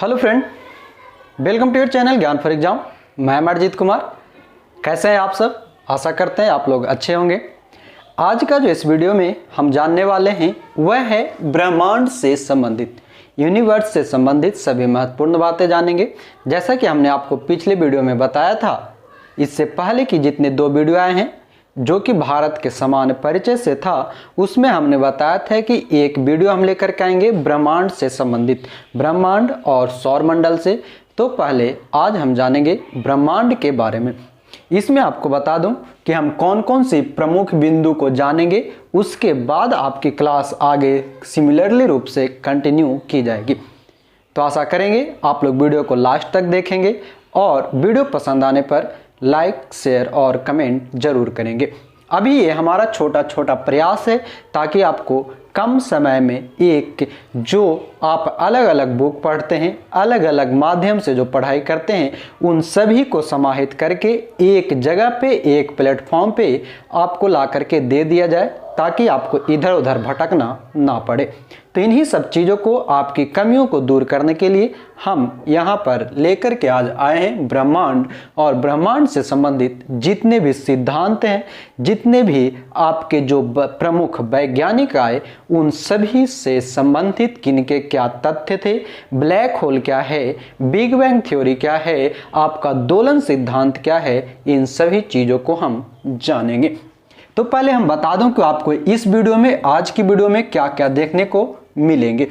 Hello friend, welcome to your channel Gyan for exam. मैं अमरजीत कुमार। कैसे हैं आप सब? आशा करते हैं आप लोग अच्छे होंगे। आज का जो इस वीडियो में हम जानने वाले हैं वह है ब्रह्मांड से संबंधित, यूनिवर्स से संबंधित सभी महत्वपूर्ण बातें जानेंगे। जैसा कि हमने आपको पिछले वीडियो में बताया था, इससे पहले की जितने 2 वीडियो आए हैं जो कि भारत के सामान्य परिचय से था, उसमें हमने बताया था कि एक वीडियो हम लेकर के आएंगे ब्रह्मांड से संबंधित, ब्रह्मांड और सौरमंडल से। तो पहले आज हम जानेंगे ब्रह्मांड के बारे में। इसमें आपको बता दूं कि हम कौन कौन सी प्रमुख बिंदु को जानेंगे, उसके बाद आपकी क्लास आगे सिमिलरली रूप से कंटिन्यू की जाएगी। तो आशा करेंगे आप लोग वीडियो को लास्ट तक देखेंगे और वीडियो पसंद आने पर लाइक, शेयर और कमेंट जरूर करेंगे। अभी ये हमारा छोटा छोटा प्रयास है ताकि आपको कम समय में एक जो आप अलग अलग बुक पढ़ते हैं, अलग अलग माध्यम से जो पढ़ाई करते हैं, उन सभी को समाहित करके एक जगह पे, एक प्लेटफॉर्म पे आपको ला करके दे दिया जाए ताकि आपको इधर उधर भटकना ना पड़े। तो इन्हीं सब चीज़ों को, आपकी कमियों को दूर करने के लिए हम यहाँ पर लेकर के आज आए हैं ब्रह्मांड और ब्रह्मांड से संबंधित जितने भी सिद्धांत हैं, जितने भी आपके जो प्रमुख वैज्ञानिक आए, उन सभी से संबंधित किनके क्या तथ्य थे, ब्लैक होल क्या है, बिग बैंग थ्योरी क्या है, आपका दोलन सिद्धांत क्या है, इन सभी चीज़ों को हम जानेंगे। तो पहले हम बता दूं कि आपको इस वीडियो में, आज की वीडियो में क्या क्या देखने को मिलेंगे।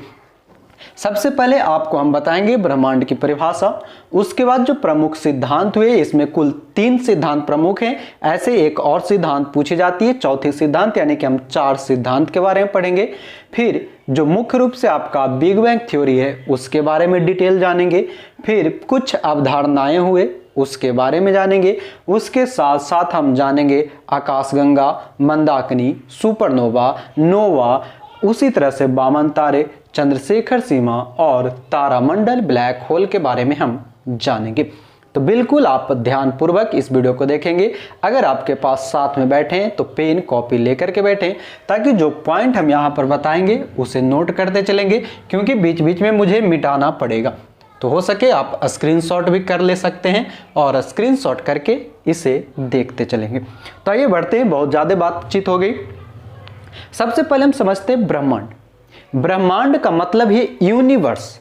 सबसे पहले आपको हम बताएंगे ब्रह्मांड की परिभाषा, उसके बाद जो प्रमुख सिद्धांत हुए, इसमें कुल 3 सिद्धांत प्रमुख हैं। ऐसे एक और सिद्धांत पूछी जाती है, चौथी सिद्धांत, यानी कि हम 4 सिद्धांत के बारे में पढ़ेंगे। फिर जो मुख्य रूप से आपका बिग बैंग थ्योरी है उसके बारे में डिटेल जानेंगे। फिर कुछ अवधारणाएं हुए उसके बारे में जानेंगे। उसके साथ साथ हम जानेंगे आकाशगंगा, मंदाकिनी, सुपरनोवा, नोवा, उसी तरह से वामन तारे, चंद्रशेखर सीमा और तारामंडल, ब्लैक होल के बारे में हम जानेंगे। तो बिल्कुल आप ध्यानपूर्वक इस वीडियो को देखेंगे। अगर आपके पास साथ में बैठे हैं तो पेन कॉपी लेकर के बैठें, ताकि जो पॉइंट हम यहाँ पर बताएंगे उसे नोट करते चलेंगे, क्योंकि बीच बीच में मुझे मिटाना पड़ेगा। तो हो सके आप स्क्रीनशॉट भी कर ले सकते हैं और स्क्रीनशॉट करके इसे देखते चलेंगे। तो आइए बढ़ते हैं, बहुत ज़्यादा बातचीत हो गई। सबसे पहले हम समझते हैं ब्रह्मांड। ब्रह्मांड का मतलब है यूनिवर्स।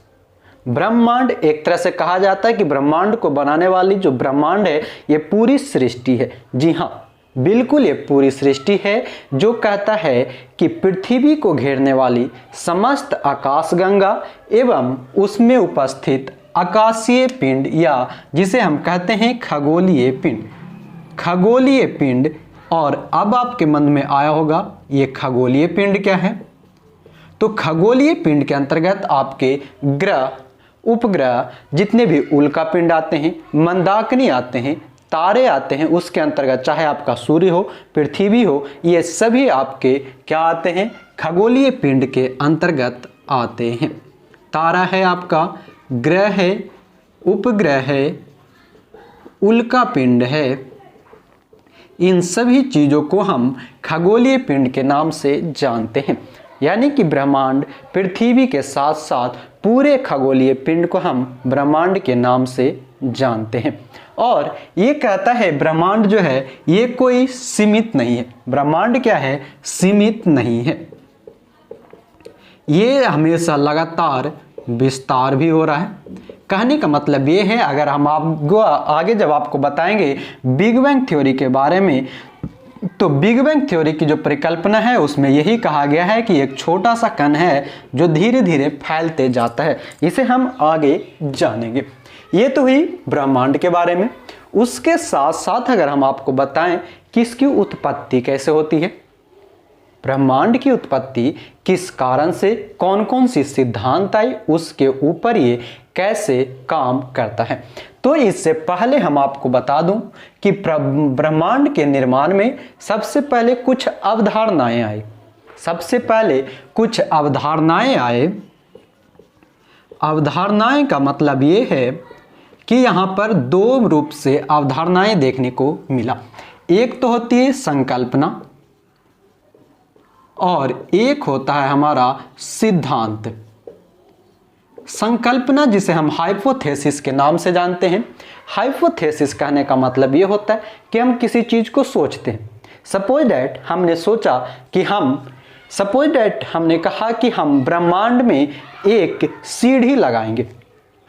ब्रह्मांड एक तरह से कहा जाता है कि ब्रह्मांड को बनाने वाली जो ब्रह्मांड है ये पूरी सृष्टि है। जी हाँ, बिल्कुल ये पूरी सृष्टि है, जो कहता है कि पृथ्वी को घेरने वाली समस्त आकाशगंगा एवं उसमें उपस्थित आकाशीय पिंड, या जिसे हम कहते हैं खगोलीय पिंड, खगोलीय पिंड। और अब आपके मन में आया होगा ये खगोलीय पिंड क्या है? तो खगोलीय पिंड के अंतर्गत आपके ग्रह, उपग्रह, जितने भी उल्का पिंड आते हैं, मंदाकिनी आते हैं, तारे आते हैं, उसके अंतर्गत चाहे आपका सूर्य हो, पृथ्वी हो, ये सभी आपके क्या आते हैं? खगोलीय पिंड के अंतर्गत आते हैं। तारा है आपका, ग्रह है, उपग्रह है, उल्का पिंड है, इन सभी चीज़ों को हम खगोलीय पिंड के नाम से जानते हैं। यानी कि ब्रह्मांड, पृथ्वी के साथ साथ पूरे खगोलीय पिंड को हम ब्रह्मांड के नाम से जानते हैं। और ये कहता है ब्रह्मांड जो है ये कोई सीमित नहीं है। ब्रह्मांड क्या है? सीमित नहीं है, ये हमेशा लगातार विस्तार भी हो रहा है। कहने का मतलब ये है, अगर हम आपको आगे जब आपको बताएंगे बिग बैंग थ्योरी के बारे में, तो बिग बैंग थ्योरी की जो परिकल्पना है उसमें यही कहा गया है कि एक छोटा सा कण है जो धीरे धीरे फैलते जाता है। इसे हम आगे जानेंगे। ये तो हुई ब्रह्मांड के बारे में। उसके साथ साथ अगर हम आपको बताएं कि इसकी उत्पत्ति कैसे होती है, ब्रह्मांड की उत्पत्ति किस कारण से, कौन कौन सी सिद्धांत आई, उसके ऊपर ये कैसे काम करता है। तो इससे पहले हम आपको बता दूं कि ब्रह्मांड के निर्माण में सबसे पहले कुछ अवधारणाएं आई। सबसे पहले कुछ अवधारणाएं आए। अवधारणाएं का मतलब ये है कि यहाँ पर 2 रूप से अवधारणाएं देखने को मिला। एक तो होती है संकल्पना और एक होता है हमारा सिद्धांत। संकल्पना जिसे हम हाइपोथेसिस के नाम से जानते हैं। हाइपोथेसिस कहने का मतलब ये होता है कि हम किसी चीज को सोचते हैं। सपोज दैट हमने कहा कि हम ब्रह्मांड में एक सीढ़ी लगाएंगे,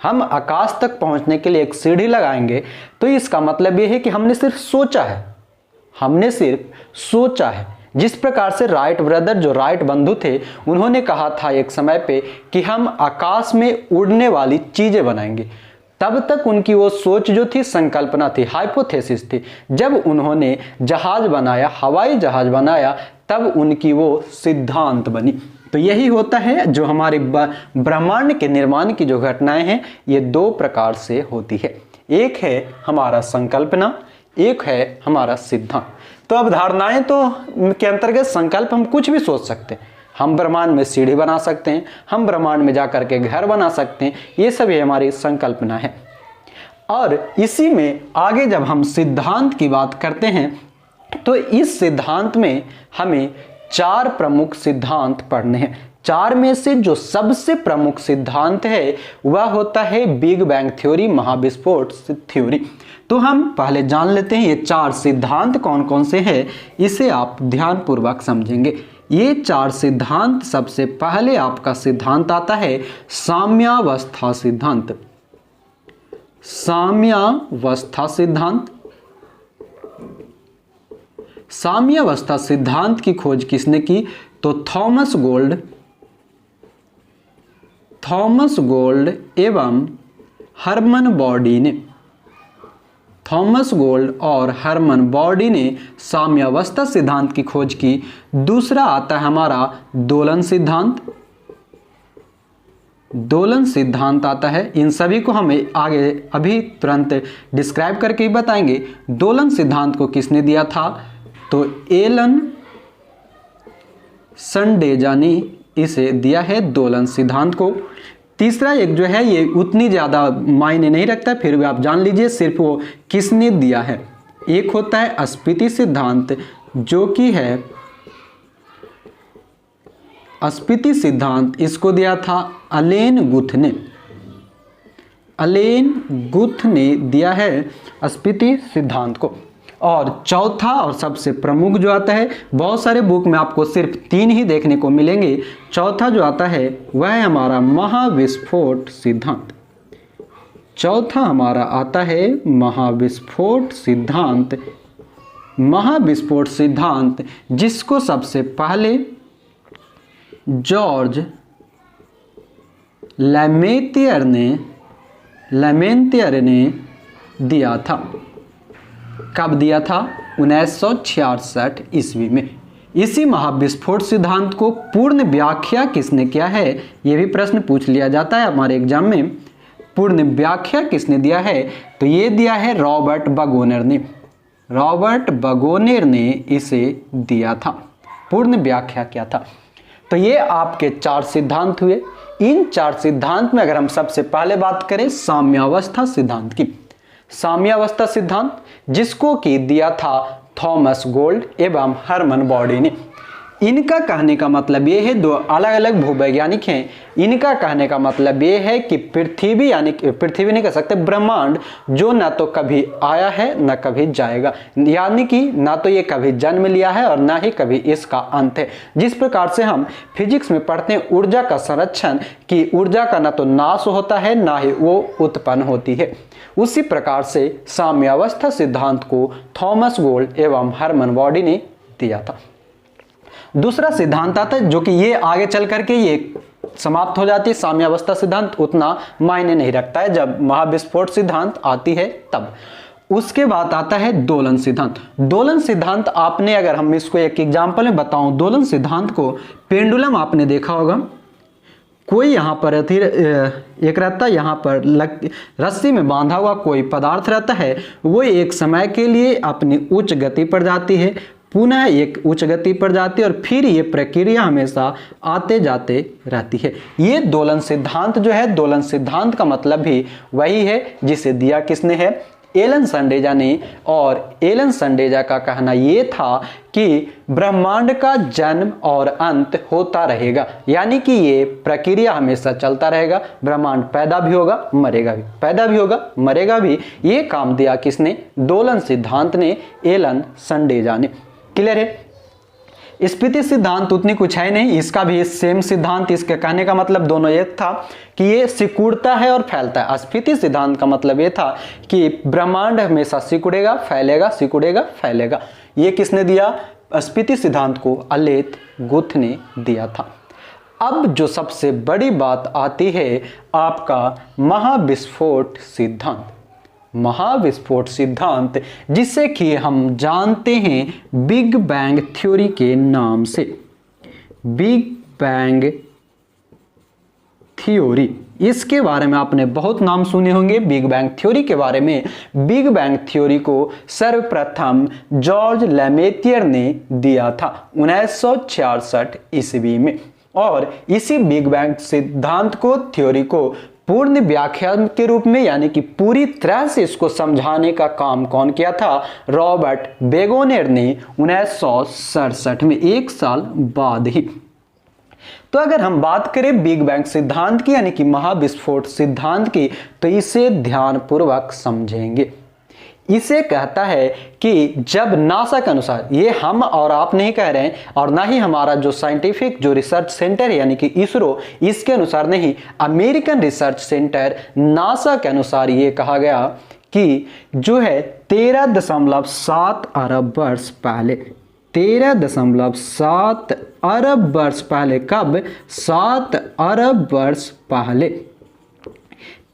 हम आकाश तक पहुंचने के लिए एक सीढ़ी लगाएंगे, तो इसका मतलब यह है कि हमने सिर्फ सोचा है। जिस प्रकार से राइट ब्रदर, जो राइट बंधु थे, उन्होंने कहा था एक समय पे कि हम आकाश में उड़ने वाली चीजें बनाएंगे, तब तक उनकी वो सोच जो थी संकल्पना थी, हाइपोथेसिस थी। जब उन्होंने जहाज बनाया, हवाई जहाज बनाया, तब उनकी वो सिद्धांत बनी। तो यही होता है जो हमारे ब्रह्मांड के निर्माण की जो घटनाएं हैं, ये दो प्रकार से होती है। एक है हमारा संकल्पना, एक है हमारा सिद्धांत। तो अब धारणाएं तो के अंतर्गत संकल्प हम कुछ भी सोच सकते हैं। हम ब्रह्मांड में सीढ़ी बना सकते हैं, हम ब्रह्मांड में जाकर के घर बना सकते हैं, ये सभी हमारी संकल्पना है। और इसी में आगे जब हम सिद्धांत की बात करते हैं, तो इस सिद्धांत में हमें 4 प्रमुख सिद्धांत पढ़ने हैं। 4 में से जो सबसे प्रमुख सिद्धांत है वह होता है बिग बैंग थ्योरी, महाविस्फोट थ्योरी। तो हम पहले जान लेते हैं ये 4 सिद्धांत कौन कौन से हैं, इसे आप ध्यानपूर्वक समझेंगे। ये 4 सिद्धांत, सबसे पहले आपका सिद्धांत आता है साम्यावस्था सिद्धांत। साम्यावस्था सिद्धांत। साम्यावस्था सिद्धांत की खोज किसने की? तो थॉमस गोल्ड एवं हरमन बॉडी ने। थॉमस गोल्ड और हरमन बॉडी ने साम्यावस्था सिद्धांत की खोज की। दूसरा आता है हमारा दोलन सिद्धांत। दोलन सिद्धांत आता है। इन सभी को हमें आगे अभी तुरंत डिस्क्राइब करके ही बताएंगे। दोलन सिद्धांत को किसने दिया था? तो एलन संडेजा ने इसे दिया है, दोलन सिद्धांत को। तीसरा एक जो है ये उतनी ज्यादा मायने नहीं रखता, फिर भी आप जान लीजिए सिर्फ वो किसने दिया है। एक होता है स्पीति सिद्धांत, जो कि है स्पीति सिद्धांत, इसको दिया था अलेन गुथ ने। अलेन गुथ ने दिया है स्पीति सिद्धांत को। और चौथा और सबसे प्रमुख जो आता है, बहुत सारे बुक में आपको सिर्फ 3 ही देखने को मिलेंगे। चौथा जो आता है वह है हमारा महाविस्फोट सिद्धांत। चौथा हमारा आता है महाविस्फोट सिद्धांत। महाविस्फोट सिद्धांत जिसको सबसे पहले जॉर्ज लैमेंतियर ने दिया था। कब दिया था? 1966 ईस्वी में। इसी महाविस्फोट सिद्धांत को पूर्ण व्याख्या किसने किया है, यह भी प्रश्न पूछ लिया जाता है हमारे एग्जाम में। पूर्ण व्याख्या किसने दिया है? तो ये दिया है रॉबर्ट बगोनर ने। रॉबर्ट बगोनर ने इसे दिया था, पूर्ण व्याख्या किया था। तो ये आपके 4 सिद्धांत हुए। इन 4 सिद्धांत में अगर हम सबसे पहले बात करें साम्यावस्था सिद्धांत की, साम्यावस्था सिद्धांत जिसको कि दिया था थॉमस गोल्ड एवं हरमन बॉडी ने। इनका कहने का मतलब ये है, 2 अलग अलग भूवैज्ञानिक हैं। इनका कहने का मतलब ये है कि पृथ्वी, यानी पृथ्वी नहीं कह सकते, ब्रह्मांड जो ना तो कभी आया है ना कभी जाएगा, यानी कि ना तो ये कभी जन्म लिया है और ना ही कभी इसका अंत है। जिस प्रकार से हम फिजिक्स में पढ़ते हैं ऊर्जा का संरक्षण, कि ऊर्जा का ना तो नाश होता है ना ही वो उत्पन्न होती है, उसी प्रकार से साम्यावस्था सिद्धांत को थॉमस गोल्ड एवं हरमन बॉडी ने दिया था। दूसरा सिद्धांत आता है जो कि ये आगे चल करके ये समाप्त हो जाती है। साम्यावस्था सिद्धांत उतना मायने नहीं रखता है, जब महाविस्फोट सिद्धांत आती है तब। उसके बाद आता है दोलन सिद्धांत। दोलन सिद्धांत आपने, अगर हम इसको एक एग्जांपल में बताऊं, दोलन सिद्धांत को पेंडुलम आपने देखा होगा। कोई यहाँ पर एक रहता है, यहाँ पर रस्सी में बांधा हुआ कोई पदार्थ रहता है, वो एक समय के लिए अपनी उच्च गति पर जाती है, पुनः एक उच्च गति पर जाती है, और फिर ये प्रक्रिया हमेशा आते जाते रहती है। ये दोलन सिद्धांत जो है, दोलन सिद्धांत का मतलब भी वही है जिसे दिया किसने है? एलन संडेजा ने। और एलन संडेजा का कहना यह था कि ब्रह्मांड का जन्म और अंत होता रहेगा, यानी कि ये प्रक्रिया हमेशा चलता रहेगा। ब्रह्मांड पैदा भी होगा, मरेगा भी, पैदा भी होगा, मरेगा भी। ये काम दिया किसने? दोलन सिद्धांत ने, एलन संडेजा ने। क्लियर है? स्फीति सिद्धांत उतनी कुछ है नहीं, इसका भी सेम सिद्धांत। इसके कहने का मतलब दोनों एक था कि ये सिकुड़ता है और फैलता है। स्फीति सिद्धांत का मतलब ये था कि ब्रह्मांड हमेशा सिकुड़ेगा, फैलेगा, सिकुड़ेगा, फैलेगा। ये किसने दिया? स्फीति सिद्धांत को अलेथ गुथ ने दिया था। अब जो सबसे बड़ी बात आती है आपका महाविस्फोट सिद्धांत। महाविस्फोट सिद्धांत, जिसे कि हम जानते हैं बिग बैंग थ्योरी के नाम से। बिग बैंग थ्योरी, इसके बारे में आपने बहुत नाम सुने होंगे बिग बैंग थ्योरी के बारे में। बिग बैंग थ्योरी को सर्वप्रथम जॉर्ज लेमेथियर ने दिया था 1966 ईस्वी में। और इसी बिग बैंग सिद्धांत को, थ्योरी को पूर्ण व्याख्यान के रूप में, यानी कि पूरी तरह से इसको समझाने का काम कौन किया था? रॉबर्ट बेगोनियर ने 1967 में, एक साल बाद ही। तो अगर हम बात करें बिग बैंग सिद्धांत की, यानी कि महाविस्फोट सिद्धांत की, तो इसे ध्यानपूर्वक समझेंगे। इसे कहता है कि जब नासा के अनुसार, ये हम और आप नहीं कह रहे हैं, और ना ही हमारा जो साइंटिफिक जो रिसर्च सेंटर है यानी कि इसरो, इसके अनुसार नहीं, अमेरिकन रिसर्च सेंटर नासा के अनुसार ये कहा गया कि जो है 13.7 अरब वर्ष पहले, 13.7 अरब वर्ष पहले, कब? 7 अरब वर्ष पहले,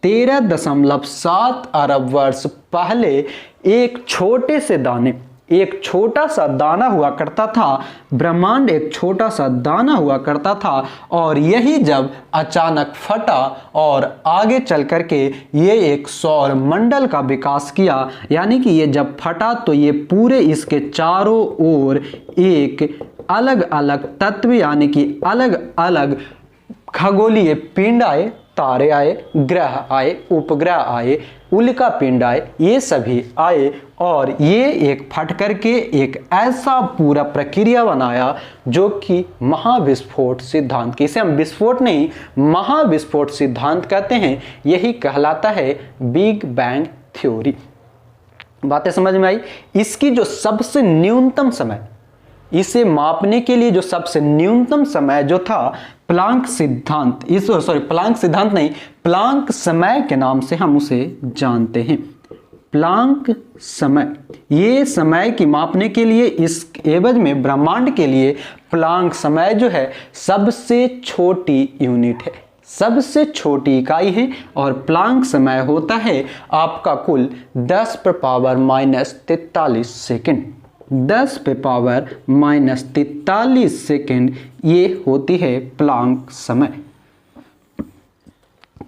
13.7 अरब वर्ष पहले एक छोटे से दाने, एक छोटा सा दाना हुआ करता था। ब्रह्मांड एक छोटा सा दाना हुआ करता था, और यही जब अचानक फटा और आगे चल करके ये एक सौर मंडल का विकास किया, यानी कि ये जब फटा तो ये पूरे इसके चारों ओर एक अलग अलग तत्व, यानी कि अलग अलग खगोलीय पिंड आए, तारे आए, ग्रह आए, उपग्रह आए, उल्का पिंड आए, ये सभी आए, और ये एक फट करके एक ऐसा पूरा प्रक्रिया बनाया जो कि महाविस्फोट सिद्धांत की, इसे हम विस्फोट नहीं महाविस्फोट सिद्धांत कहते हैं। यही कहलाता है बिग बैंग थ्योरी। बातें समझ में आई? इसकी जो सबसे न्यूनतम समय, इसे मापने के लिए जो सबसे न्यूनतम समय जो था, प्लांक सिद्धांत, प्लांक सिद्धांत नहीं, प्लांक समय के नाम से हम उसे जानते हैं। प्लांक समय, ये समय की मापने के लिए, इस एवज में ब्रह्मांड के लिए प्लांक समय जो है सबसे छोटी यूनिट है, सबसे छोटी इकाई है। और प्लांक समय होता है आपका कुल 10⁻⁻43 सेकेंड, 10⁻⁻43 सेकेंड ये होती है प्लांक समय।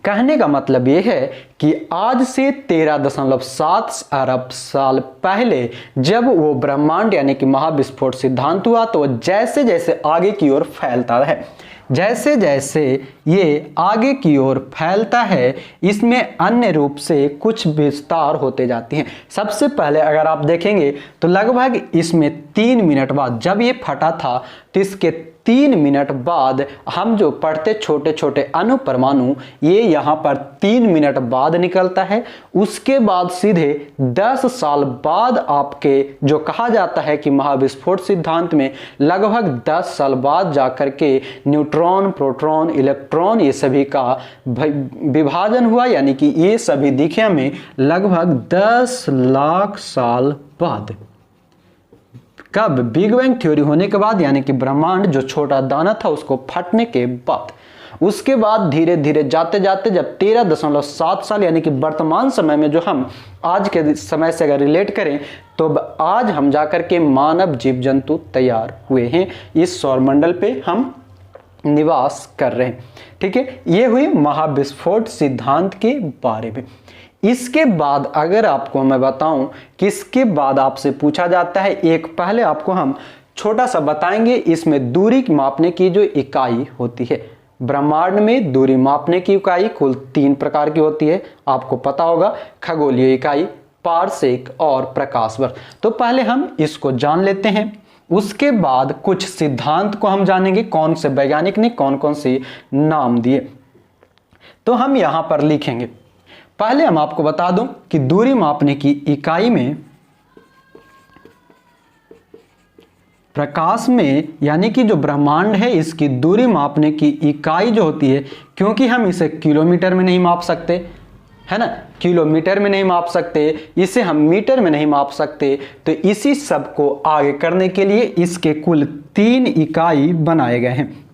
कहने का मतलब ये है कि आज से 13.7 अरब साल पहले जब वो ब्रह्मांड यानी कि महाविस्फोट सिद्धांत हुआ, तो जैसे जैसे आगे की ओर फैलता है, जैसे जैसे ये आगे की ओर फैलता है, इसमें अन्य रूप से कुछ विस्तार होते जाते हैं। सबसे पहले अगर आप देखेंगे तो लगभग इसमें 3 मिनट बाद, जब ये फटा था तो इसके 3 मिनट बाद हम जो पढ़ते छोटे छोटे अणु परमाणु, ये यहाँ पर 3 मिनट बाद निकलता है। उसके बाद सीधे 10 साल बाद आपके जो कहा जाता है कि महाविस्फोट सिद्धांत में लगभग 10 साल बाद जाकर के न्यूट्रॉन, प्रोटॉन, इलेक्ट्रॉन ये सभी का विभाजन हुआ, यानी कि ये सभी दिखे हमें लगभग 10 लाख साल बाद। कब? बिग बैंग थ्योरी होने के बाद, यानी कि ब्रह्मांड जो छोटा दाना था उसको फटने के बाद। उसके बाद धीरे धीरे जाते जाते जब 13.7 साल, यानी कि वर्तमान समय में जो हम आज के समय से अगर रिलेट करें, तो आज हम जाकर के मानव जीव जंतु तैयार हुए हैं, इस सौरमंडल पे हम निवास कर रहे हैं। ठीक है, ये हुई महाविस्फोट सिद्धांत के बारे में। इसके बाद अगर आपको मैं बताऊं कि इसके बाद आपसे पूछा जाता है, एक पहले आपको हम छोटा सा बताएंगे, इसमें दूरी मापने की जो इकाई होती है, ब्रह्मांड में दूरी मापने की इकाई कुल 3 प्रकार की होती है। आपको पता होगा, खगोलीय इकाई, पारसेक और प्रकाश वर्ष। तो पहले हम इसको जान लेते हैं, उसके बाद कुछ सिद्धांत को हम जानेंगे, कौन से वैज्ञानिक ने कौन कौन से नाम दिए। तो हम यहां पर लिखेंगे, पहले हम आपको बता दूं कि दूरी मापने की इकाई में, प्रकाश में यानी कि जो ब्रह्मांड है इसकी दूरी मापने की इकाई जो होती है, क्योंकि हम इसे किलोमीटर में नहीं माप सकते, है ना, किलोमीटर में नहीं माप सकते, इसे हम मीटर में नहीं माप सकते, तो इसी सब को आगे करने के लिए इसके कुल 3 इकाई बनाए गए हैं।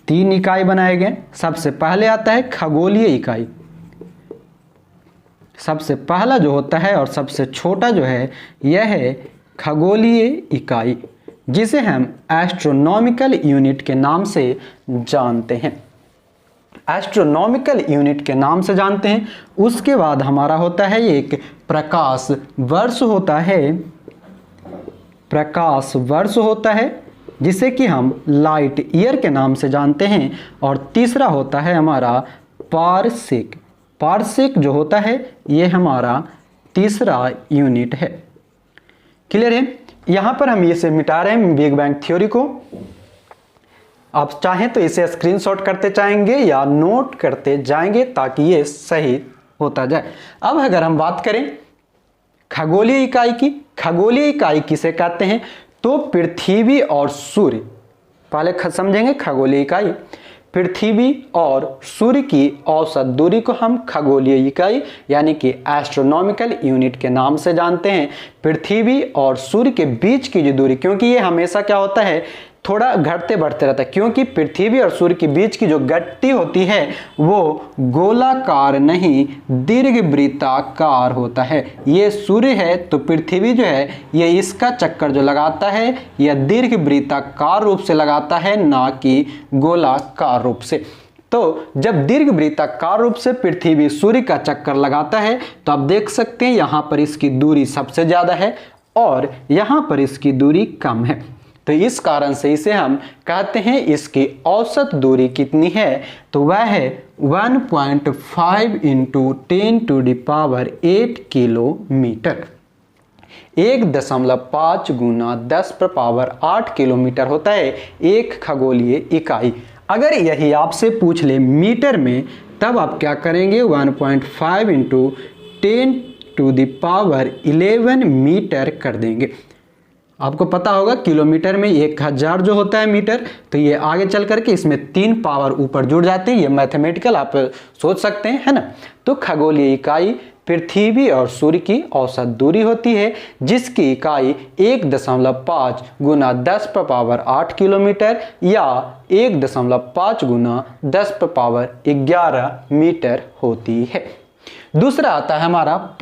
3 इकाई बनाए गए। सबसे पहले आता है खगोलीय इकाई। सबसे पहला जो होता है और सबसे छोटा जो है यह है खगोलीय इकाई, जिसे हम एस्ट्रोनॉमिकल यूनिट के नाम से जानते हैं। एस्ट्रोनॉमिकल यूनिट के नाम से जानते हैं। उसके बाद हमारा होता है एक प्रकाश वर्ष होता है, प्रकाश वर्ष होता है जिसे कि हम लाइट ईयर के नाम से जानते हैं। और तीसरा होता है हमारा पारसेक। पारसेक जो होता है ये हमारा तीसरा यूनिट है। क्लियर है? यहां पर हम इसे मिटा रहे हैं बिग बैंग थ्योरी को। आप चाहें तो इसे स्क्रीनशॉट करते जाएंगे या नोट करते जाएंगे ताकि ये सही होता जाए। अब अगर हम बात करें खगोलीय इकाई की, खगोलीय इकाई किसे कहते हैं? तो पृथ्वी और सूर्य, पहले समझेंगे खगोलीय इकाई। पृथ्वी और सूर्य की औसत दूरी को हम खगोलीय इकाई यानी कि एस्ट्रोनॉमिकल यूनिट के नाम से जानते हैं। पृथ्वी और सूर्य के बीच की जो दूरी, क्योंकि ये हमेशा क्या होता है, थोड़ा घटते बढ़ते रहता है, क्योंकि पृथ्वी और सूर्य के बीच की जो गति होती है वो गोलाकार नहीं दीर्घवृत्ताकार होता है। ये सूर्य है तो पृथ्वी जो है ये इसका चक्कर जो लगाता है यह दीर्घवृत्ताकार रूप से लगाता है, ना कि गोलाकार रूप से। तो जब दीर्घवृत्ताकार रूप से पृथ्वी सूर्य का चक्कर लगाता है तो आप देख सकते हैं यहां पर इसकी दूरी सबसे ज्यादा है और यहां पर इसकी दूरी कम है। तो इस कारण से इसे हम कहते हैं इसकी औसत दूरी कितनी है, तो वह है 1.5 × 10⁸ किलोमीटर। 1.5 × 10⁸ किलोमीटर होता है एक खगोलीय इकाई। अगर यही आपसे पूछ ले मीटर में, तब आप क्या करेंगे, 1.5 × 10⁻11 मीटर कर देंगे। आपको पता होगा किलोमीटर में 1000 जो होता है मीटर, तो ये आगे चल करके इसमें 3 पावर ऊपर जुड़ जाते हैं। ये मैथमेटिकल आप सोच सकते हैं, है ना। तो खगोलीय इकाई पृथ्वी और सूर्य की औसत दूरी होती है, जिसकी इकाई 1.5 × 10⁸ किलोमीटर या 1.5 × 10⁻11 मीटर होती है। दूसरा आता है हमारा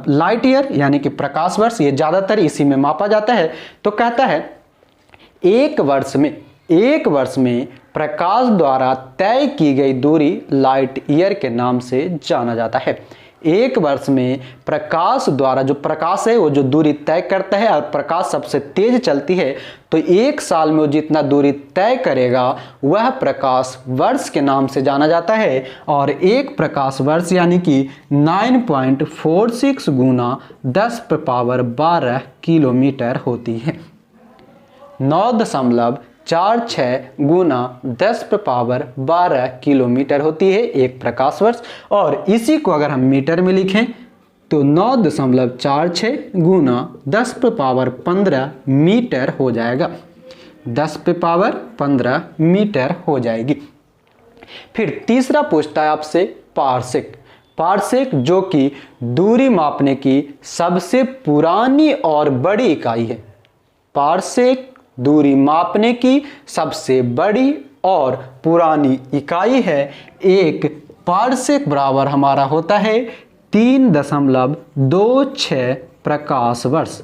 लाइट ईयर यानी कि प्रकाश वर्ष। ये ज्यादातर इसी में मापा जाता है। तो कहता है एक वर्ष में प्रकाश द्वारा तय की गई दूरी लाइट ईयर के नाम से जाना जाता है। एक वर्ष में प्रकाश द्वारा, जो प्रकाश है वो जो दूरी तय करता है और प्रकाश सबसे तेज चलती है, तो एक साल में वो जितना दूरी तय करेगा वह प्रकाश वर्ष के नाम से जाना जाता है। और एक प्रकाश वर्ष यानी कि 9.46 × 10⁻12 किलोमीटर होती है। 9.46 × 10⁻12 किलोमीटर होती है एक प्रकाश वर्ष। और इसी को अगर हम मीटर में लिखें तो 9.46 × 10⁻15 मीटर हो जाएगा। 10⁻15 मीटर हो जाएगी। फिर तीसरा पूछता है आपसे पारसेक। पारसेक जो कि दूरी मापने की सबसे पुरानी और बड़ी इकाई है। पारसेक दूरी मापने की सबसे बड़ी और पुरानी इकाई है। एक पारसेक बराबर हमारा होता है 3.26 प्रकाश वर्ष।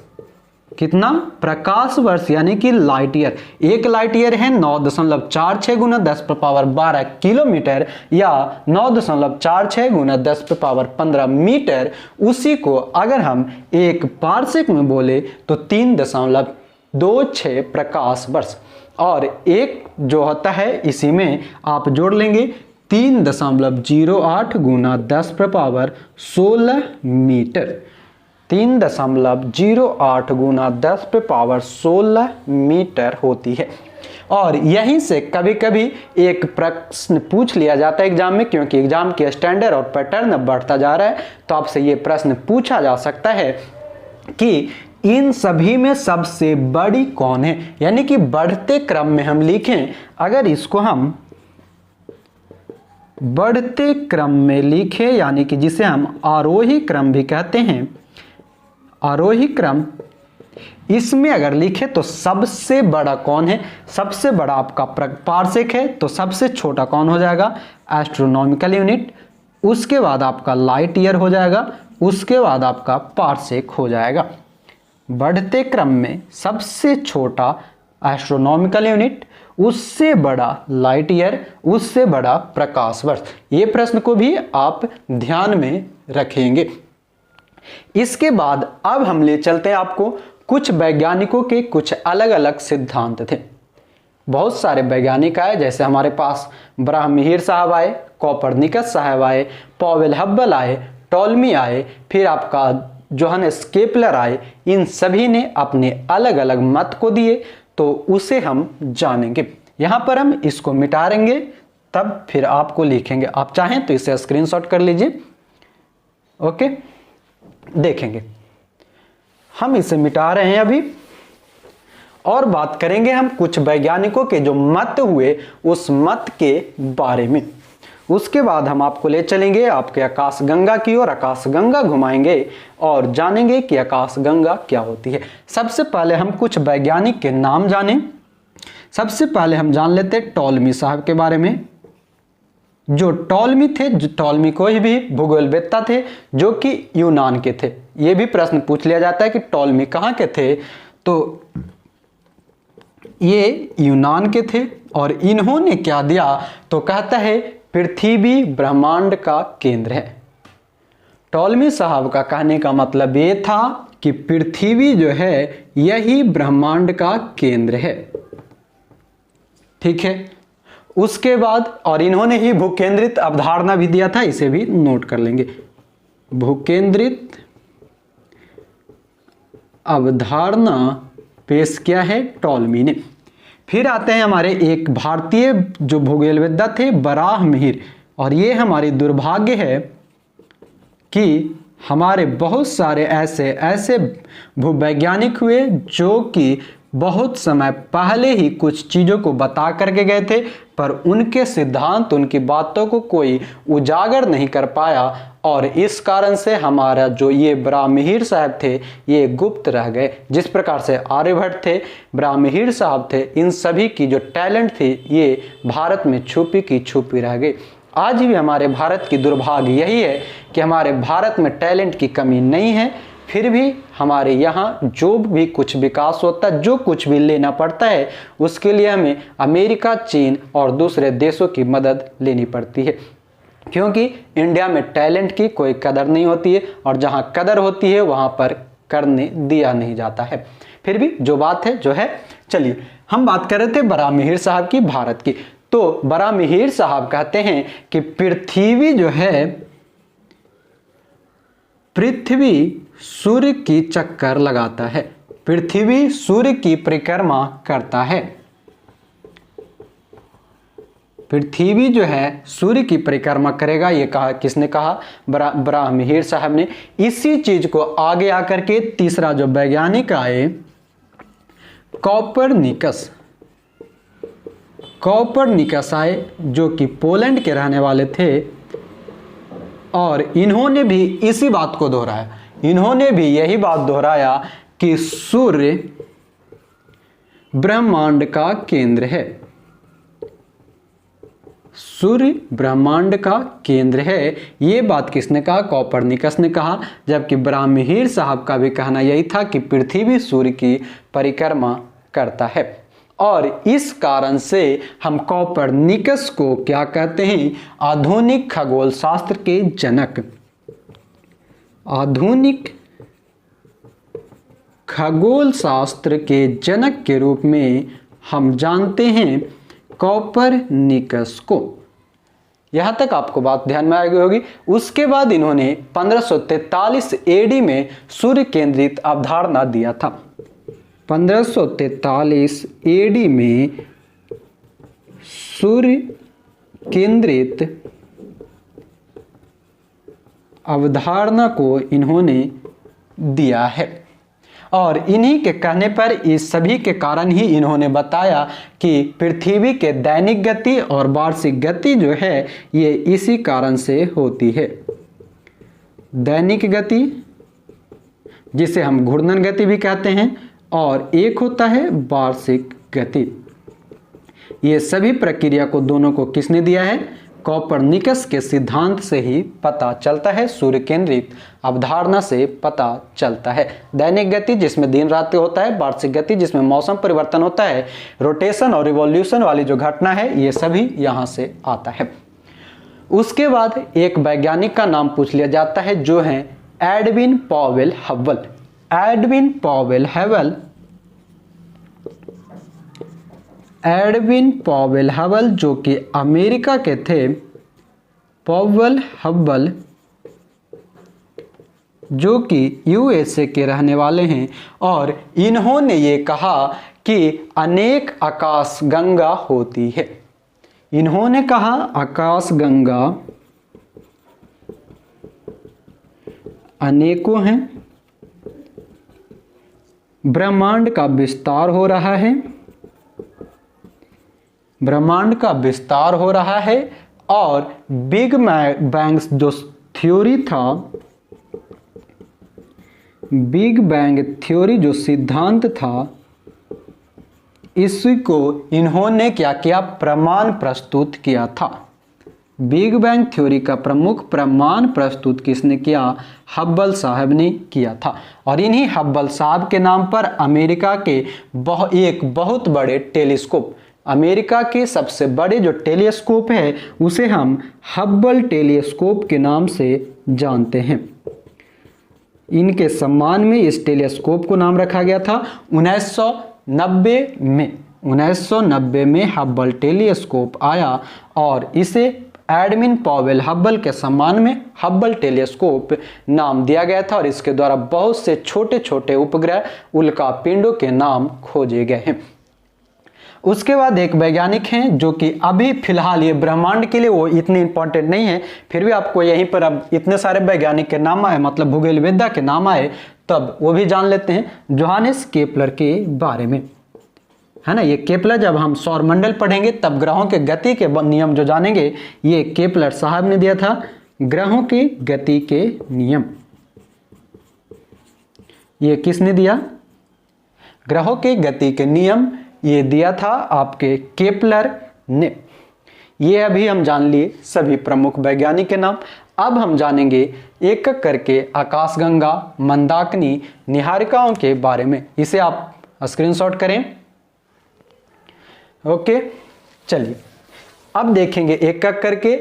कितना? प्रकाश वर्ष यानी कि लाइट ईयर। एक लाइट ईयर है 9.46 × 10⁻12 किलोमीटर या 9.46 × 10⁻15 मीटर। उसी को अगर हम एक पारसेक में बोले तो 3.26 प्रकाश वर्ष। और एक जो होता है इसी में आप जोड़ लेंगे 3.08 × 10⁻16 मीटर। 3.08 गुना 10 पे पावर 16 मीटर होती है। और यहीं से कभी कभी एक प्रश्न पूछ लिया जाता है एग्जाम में, क्योंकि एग्जाम के स्टैंडर्ड और पैटर्न बढ़ता जा रहा है, तो आपसे ये प्रश्न पूछा जा सकता है कि इन सभी में सबसे बड़ी कौन है। यानी कि बढ़ते क्रम में हम लिखें, अगर इसको हम बढ़ते क्रम में लिखें, यानी कि जिसे हम आरोही क्रम भी कहते हैं, आरोही क्रम, इसमें अगर लिखे तो सबसे बड़ा कौन है। सबसे बड़ा आपका पारसेक है, तो सबसे छोटा कौन हो जाएगा, एस्ट्रोनॉमिकल यूनिट। उसके बाद आपका लाइट ईयर हो जाएगा, उसके बाद आपका पारसेक हो जाएगा। बढ़ते क्रम में सबसे छोटा एस्ट्रोनॉमिकल यूनिट, उससे बड़ा लाइट ईयर, उससे बड़ा प्रकाश वर्ष। ये प्रश्न को भी आप ध्यान में रखेंगे। इसके बाद अब हम ले चलते हैं आपको कुछ वैज्ञानिकों के कुछ अलग अलग सिद्धांत थे। बहुत सारे वैज्ञानिक आए, जैसे हमारे पास ब्राह्महीर साहब आए, कोपरनिकस साहब आए, पॉवेल हब्बल आए, टॉलमी आए, फिर आपका जोहानेस केपलर आए। इन सभी ने अपने अलग अलग मत को दिए, तो उसे हम जानेंगे। यहां पर हम इसको मिटाएंगे, तब फिर आपको लिखेंगे। आप चाहें तो इसे स्क्रीनशॉट कर लीजिए। ओके, देखेंगे हम इसे मिटा रहे हैं अभी, और बात करेंगे हम कुछ वैज्ञानिकों के जो मत हुए उस मत के बारे में। उसके बाद हम आपको ले चलेंगे आपके आकाशगंगा की ओर, आकाशगंगा घुमाएंगे और जानेंगे कि आकाशगंगा क्या होती है। सबसे पहले हम कुछ वैज्ञानिक के नाम जानें। सबसे पहले हम जान लेते हैं टॉलमी साहब के बारे में। जो टॉलमी थे, जो टॉलमी कोई भी भूगोलवेत्ता थे जो कि यूनान के थे। ये भी प्रश्न पूछ लिया जाता है कि टॉलमी कहाँ के थे, तो ये यूनान के थे। और इन्होंने क्या दिया, तो कहता है पृथ्वी ब्रह्मांड का केंद्र है। टॉलमी साहब का कहने का मतलब ये था कि पृथ्वी जो है यही ब्रह्मांड का केंद्र है। ठीक है, उसके बाद और इन्होंने ही भूकेंद्रित अवधारणा भी दिया था, इसे भी नोट कर लेंगे। भूकेंद्रित अवधारणा पेश किया है टॉलमी ने। फिर आते हैं हमारे एक भारतीय जो भूगोलवेत्ता थे, बराहमिहिर। और ये हमारी दुर्भाग्य है कि हमारे बहुत सारे ऐसे भूवैज्ञानिक हुए जो कि बहुत समय पहले ही कुछ चीज़ों को बता करके गए थे, पर उनके सिद्धांत, उनकी बातों को कोई उजागर नहीं कर पाया, और इस कारण से हमारा जो ये ब्राह्महीर साहब थे ये गुप्त रह गए। जिस प्रकार से आर्यभट्ट थे, ब्राह्महीर साहब थे, इन सभी की जो टैलेंट थी ये भारत में छुपी की छुपी रह गई। आज भी हमारे भारत की दुर्भाग्य यही है कि हमारे भारत में टैलेंट की कमी नहीं है, फिर भी हमारे यहाँ जो भी कुछ विकास होता है, जो कुछ भी लेना पड़ता है, उसके लिए हमें अमेरिका, चीन और दूसरे देशों की मदद लेनी पड़ती है, क्योंकि इंडिया में टैलेंट की कोई कदर नहीं होती है, और जहाँ कदर होती है वहाँ पर करने दिया नहीं जाता है। फिर भी जो बात है जो है, चलिए हम बात कर रहे थे बराहमिहिर साहब की, भारत की। तो बराहमिहिर साहब कहते हैं कि पृथ्वी जो है, पृथ्वी सूर्य की चक्कर लगाता है, पृथ्वी सूर्य की परिक्रमा करता है। पृथ्वी जो है सूर्य की परिक्रमा करेगा, ये कहा किसने कहा, बराहमिहिर साहब ने। इसी चीज को आगे आकर के तीसरा जो वैज्ञानिक आए, कोपरनिकस आए, जो कि पोलैंड के रहने वाले थे, और इन्होंने भी इसी बात को दोहराया। इन्होंने भी यही बात दोहराया कि सूर्य ब्रह्मांड का केंद्र है, सूर्य ब्रह्मांड का केंद्र है। ये बात किसने कहा, कोपरनिकस ने कहा। जबकि बराहमिहिर साहब का भी कहना यही था कि पृथ्वी सूर्य की परिक्रमा करता है। और इस कारण से हम कोपरनिकस को क्या कहते हैं, आधुनिक खगोल शास्त्र के जनक, आधुनिक खगोल शास्त्र के जनक के रूप में हम जानते हैं कोपरनिकस को। यहाँ तक आपको बात ध्यान में आ गई होगी। उसके बाद इन्होंने 1543 एडी में सूर्य केंद्रित अवधारणा दिया था। 1543 एडी में सूर्य केंद्रित अवधारणा को इन्होंने दिया है और इन्हीं के कहने पर इस सभी के कारण ही इन्होंने बताया कि पृथ्वी के दैनिक गति और वार्षिक गति जो है ये इसी कारण से होती है। दैनिक गति जिसे हम घूर्णन गति भी कहते हैं और एक होता है वार्षिक गति। ये सभी प्रक्रिया को दोनों को किसने दिया है? कोपरनिकस के सिद्धांत से ही पता चलता है, सूर्य केंद्रित अवधारणा से पता चलता है। दैनिक गति जिसमें दिन रात होता है, वार्षिक गति जिसमें मौसम परिवर्तन होता है, रोटेशन और रिवॉल्यूशन वाली जो घटना है ये सभी यहाँ से आता है। उसके बाद एक वैज्ञानिक का नाम पूछ लिया जाता है जो है Edwin Powell Hubble. Edwin Powell Hubble, Edwin Powell Hubble जो कि अमेरिका के थे। पॉवेल हबल जो कि यूएसए के रहने वाले हैं और इन्होंने ये कहा कि अनेक आकाश गंगा होती है। इन्होंने कहा आकाश गंगा अनेकों हैं, ब्रह्मांड का विस्तार हो रहा है, ब्रह्मांड का विस्तार हो रहा है और बिग बैंग जो थ्योरी था, बिग बैंग थ्योरी जो सिद्धांत था, इसी को इन्होंने क्या किया? प्रमाण प्रस्तुत किया था। बिग बैंग थ्योरी का प्रमुख प्रमाण प्रस्तुत किसने किया? हब्बल साहब ने किया था। और इन्हीं हब्बल साहब के नाम पर अमेरिका के एक बहुत बड़े टेलीस्कोप, अमेरिका के सबसे बड़े जो टेलीस्कोप है उसे हम हब्बल टेलीस्कोप के नाम से जानते हैं। इनके सम्मान में इस टेलीस्कोप को नाम रखा गया था 1990 में हब्बल टेलीस्कोप आया और इसे एडविन पॉवेल हब्बल के सम्मान में हब्बल टेलीस्कोप नाम दिया गया था और इसके द्वारा बहुत से छोटे छोटे उपग्रह उल्का पिंडों के नाम खोजे गए हैं। उसके बाद एक वैज्ञानिक हैं जो कि अभी फिलहाल ये ब्रह्मांड के लिए वो इतने इंपॉर्टेंट नहीं है, फिर भी आपको यहीं पर अब इतने सारे वैज्ञानिक के नाम आए, मतलब भूगोल विद्या के नाम आए, तब वो भी जान लेते हैं जोहानेस केपलर के बारे में, है ना। ये केपलर जब हम सौरमंडल पढ़ेंगे तब ग्रहों के गति के नियम जो जानेंगे, ये केपलर साहब ने दिया था ग्रहों की गति के नियम। ये किसने दिया? ग्रहों के गति के नियम ये दिया था आपके केपलर ने। ये अभी हम जान लिए सभी प्रमुख वैज्ञानिक के नाम। अब हम जानेंगे एक एक करके आकाशगंगा, मंदाकिनी, निहारिकाओं के बारे में। इसे आप स्क्रीनशॉट करें। ओके, चलिए अब देखेंगे एक एक करके।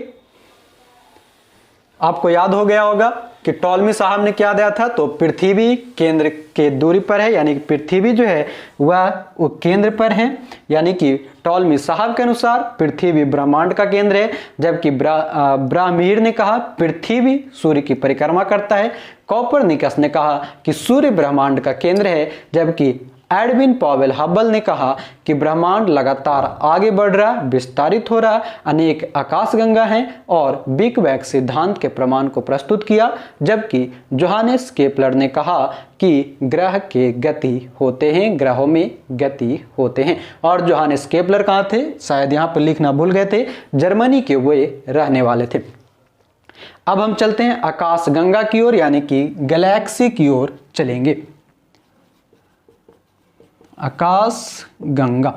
आपको याद हो गया होगा कि टॉलमी साहब ने क्या दिया था, तो पृथ्वी केंद्र के दूरी पर है, यानी कि पृथ्वी जो है वह वो केंद्र पर है, यानी कि टॉलमी साहब के अनुसार पृथ्वी ब्रह्मांड का केंद्र है, जबकि ब्राह्मीर ने कहा पृथ्वी सूर्य की परिक्रमा करता है। कोपरनिकस ने कहा कि सूर्य ब्रह्मांड का केंद्र है, जबकि एडविन पॉवेल हबल ने कहा कि ब्रह्मांड लगातार आगे बढ़ रहा, विस्तारित हो रहा, अनेक आकाशगंगा हैं और बिग बैंग सिद्धांत के प्रमाण को प्रस्तुत किया। जबकि जोहानेस केपलर ने कहा कि ग्रह के गति होते हैं, ग्रहों में गति होते हैं। और जोहानेस केपलर कहाँ थे? शायद यहाँ पर लिखना भूल गए थे, जर्मनी के वे रहने वाले थे। अब हम चलते हैं आकाशगंगा की ओर, यानी कि गैलेक्सी की ओर चलेंगे। आकाश गंगा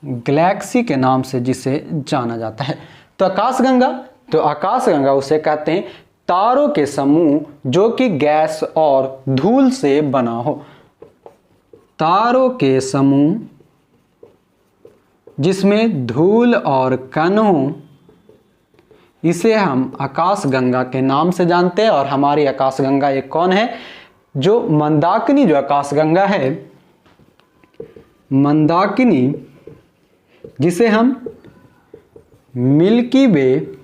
गैलेक्सी के नाम से जिसे जाना जाता है। तो आकाशगंगा उसे कहते हैं तारों के समूह जो कि गैस और धूल से बना हो। तारों के समूह जिसमें धूल और कण हो, इसे हम आकाशगंगा के नाम से जानते हैं। और हमारी आकाशगंगा एक कौन है? जो मंदाकिनी जो आकाशगंगा है, मंदाकिनी जिसे हम मिल्की वे,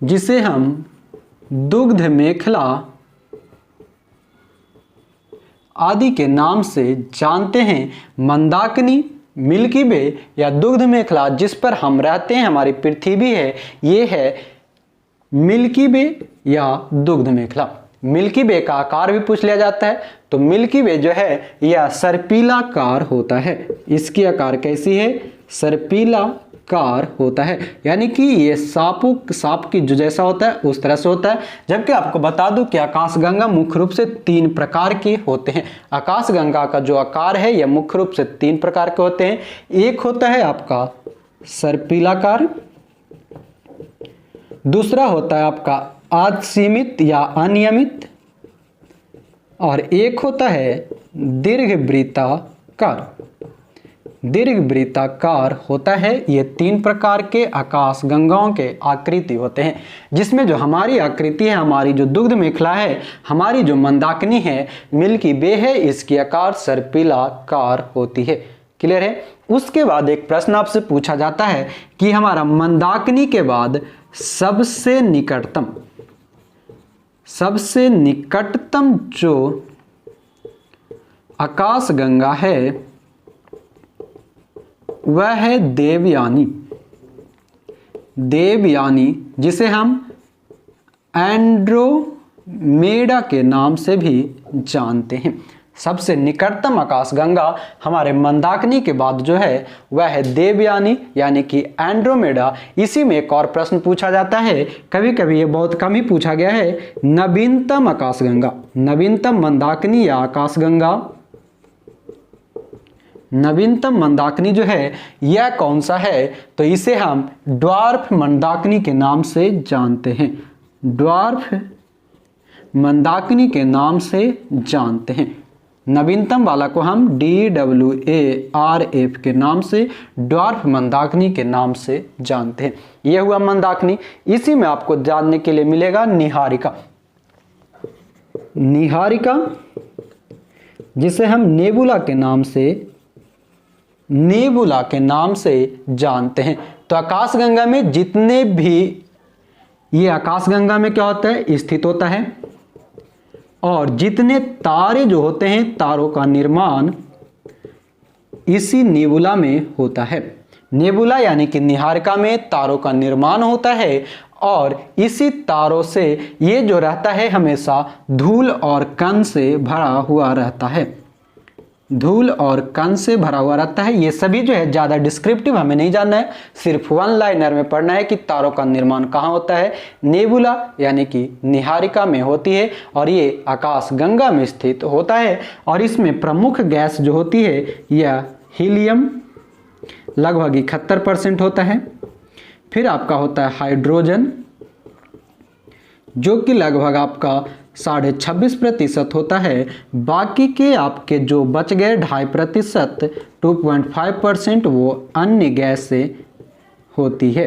जिसे हम दुग्ध मेखला आदि के नाम से जानते हैं। मंदाकिनी, मिल्की वे या दुग्ध मेखला जिस पर हम रहते हैं, हमारी पृथ्वी है, ये है मिल्की वे या दुग्ध मेखला। मिल्की वे का आकार भी पूछ लिया जाता है, तो मिल्की वे जो है यह सर्पिलाकार होता है। इसकी आकार कैसी है? सर्पिलाकार होता है, यानी कि ये सांप की जो जैसा होता है उस तरह से होता है। जबकि आपको बता दूं कि आकाशगंगा मुख्य रूप से 3 प्रकार के होते हैं। आकाशगंगा का जो आकार है यह मुख्य रूप से 3 प्रकार के होते हैं। एक होता है आपका सर्पिलाकार, दूसरा होता है आपका असीमित या अनियमित, और एक होता है दीर्घवृत्ताकार। दीर्घवृत्ताकार होता है। ये 3 प्रकार के आकाश गंगाओं के आकृति होते हैं, जिसमें जो हमारी आकृति है, हमारी जो दुग्ध मेखला है, हमारी जो मंदाकिनी है, मिल्की वे है, इसकी आकार सर्पिलाकार होती है। क्लियर है? उसके बाद एक प्रश्न आपसे पूछा जाता है कि हमारा मंदाकिनी के बाद सबसे निकटतम जो आकाशगंगा है वह है देवयानी। देवयानी, जिसे हम एंड्रोमेडा के नाम से भी जानते हैं। सबसे निकटतम आकाशगंगा हमारे मंदाकिनी के बाद जो है वह है देवयानी, यानी कि एंड्रोमेडा। इसी में एक और प्रश्न पूछा जाता है, कभी कभी ये बहुत कम ही पूछा गया है, नवीनतम आकाशगंगा, नवीनतम मंदाकिनी या आकाशगंगा, नवीनतम मंदाकिनी जो है यह कौन सा है? तो इसे हम ड्वार्फ मंदाकिनी के नाम से जानते हैं। ड्वार्फ मंदाकिनी के नाम से जानते हैं। नवीनतम वाला को हम DWARF के नाम से, ड्वार्फ मंदाकिनी के नाम से जानते हैं। यह हुआ मंदाकिनी। इसी में आपको जानने के लिए मिलेगा निहारिका। निहारिका, जिसे हम नेबुला के नाम से जानते हैं। तो आकाशगंगा में जितने भी, ये आकाशगंगा में क्या होता है? स्थित होता है, और जितने तारे जो होते हैं, तारों का निर्माण इसी नेबुला में होता है। नेबुला यानी कि निहारिका में तारों का निर्माण होता है, और इसी तारों से ये जो रहता है हमेशा धूल और कण से भरा हुआ रहता है। धूल और कण से भरा हुआ रहता है। ये सभी जो है ज़्यादा डिस्क्रिप्टिव हमें नहीं जानना है, सिर्फ 1 लाइनर में पढ़ना है कि तारों का निर्माण कहाँ होता है। नेबुला यानी कि निहारिका में होती है, और ये आकाशगंगा में स्थित होता है। और इसमें प्रमुख गैस जो होती है यह हीलियम, लगभग 71% होता है। फिर आपका होता है हाइड्रोजन, जो कि लगभग आपका 26.5% होता है। बाकी के आपके जो बच गए 2.5%, 2.5% वो अन्य गैस से होती है।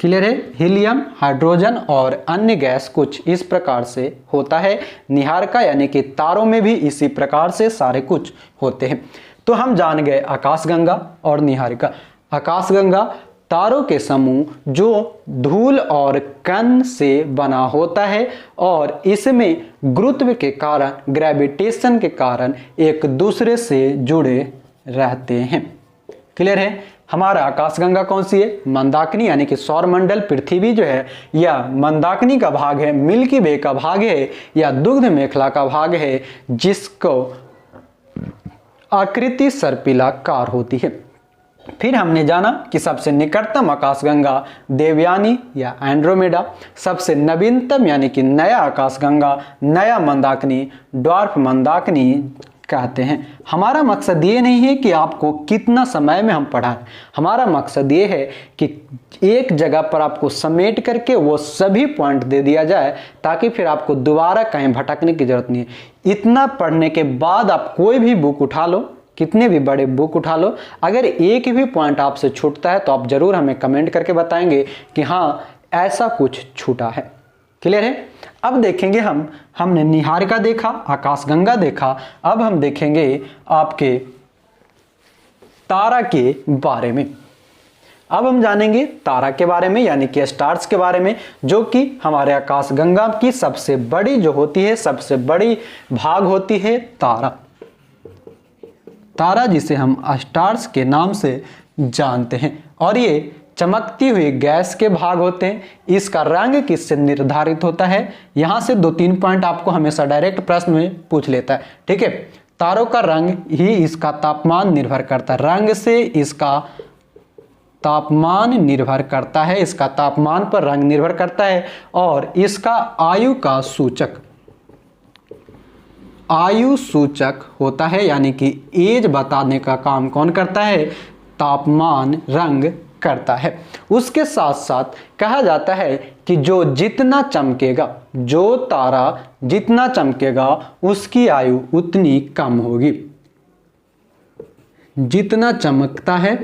क्लियर है? हीलियम, हाइड्रोजन और अन्य गैस कुछ इस प्रकार से होता है। निहारिका यानी कि तारों में भी इसी प्रकार से सारे कुछ होते हैं। तो हम जान गए आकाशगंगा और निहारिका। आकाशगंगा तारों के समूह जो धूल और कण से बना होता है, और इसमें गुरुत्व के कारण, ग्रेविटेशन के कारण एक दूसरे से जुड़े रहते हैं। क्लियर है? हमारा आकाशगंगा कौन सी है? मंदाकिनी, यानी कि सौरमंडल पृथ्वी जो है यह मंदाकिनी का भाग है, मिल्की वे का भाग है, या दुग्ध मेखला का भाग है, जिसको आकृति सर्पिलाकार होती है। फिर हमने जाना कि सबसे निकटतम आकाशगंगा देवयानी या एंड्रोमेडा, सबसे नवीनतम यानी कि नया आकाशगंगा, नया मंदाकिनी, ड्वार्फ मंदाकिनी कहते हैं। हमारा मकसद ये नहीं है कि आपको कितना समय में हम पढ़ाएं, हमारा मकसद ये है कि एक जगह पर आपको समेट करके वो सभी पॉइंट दे दिया जाए, ताकि फिर आपको दोबारा कहीं भटकने की जरूरत नहीं है। इतना पढ़ने के बाद आप कोई भी बुक उठा लो, कितने भी बड़े बुक उठा लो, अगर एक भी पॉइंट आपसे छूटता है तो आप जरूर हमें कमेंट करके बताएंगे कि हाँ ऐसा कुछ छूटा है। क्लियर है? अब देखेंगे हमने निहारिका देखा, आकाशगंगा देखा, अब हम देखेंगे आपके तारा के बारे में। अब हम जानेंगे तारा के बारे में, यानी कि स्टार्स के बारे में, जो कि हमारे आकाश गंगा की सबसे बड़ी जो होती है, सबसे बड़ी भाग होती है तारा। तारा जिसे हम स्टार्स के नाम से जानते हैं, और ये चमकती हुई गैस के भाग होते हैं। इसका रंग किससे निर्धारित होता है? यहां से 2-3 पॉइंट आपको हमेशा डायरेक्ट प्रश्न में पूछ लेता है, ठीक है। तारों का रंग ही इसका तापमान निर्भर करता है, रंग से इसका तापमान निर्भर करता है, इसका तापमान पर रंग निर्भर करता है। और इसका आयु का सूचक, आयु सूचक होता है, यानी कि एज बताने का काम कौन करता है? तापमान, रंग करता है। उसके साथ साथ कहा जाता है कि जो जितना चमकेगा, जो तारा जितना चमकेगा उसकी आयु उतनी कम होगी। जितना चमकता है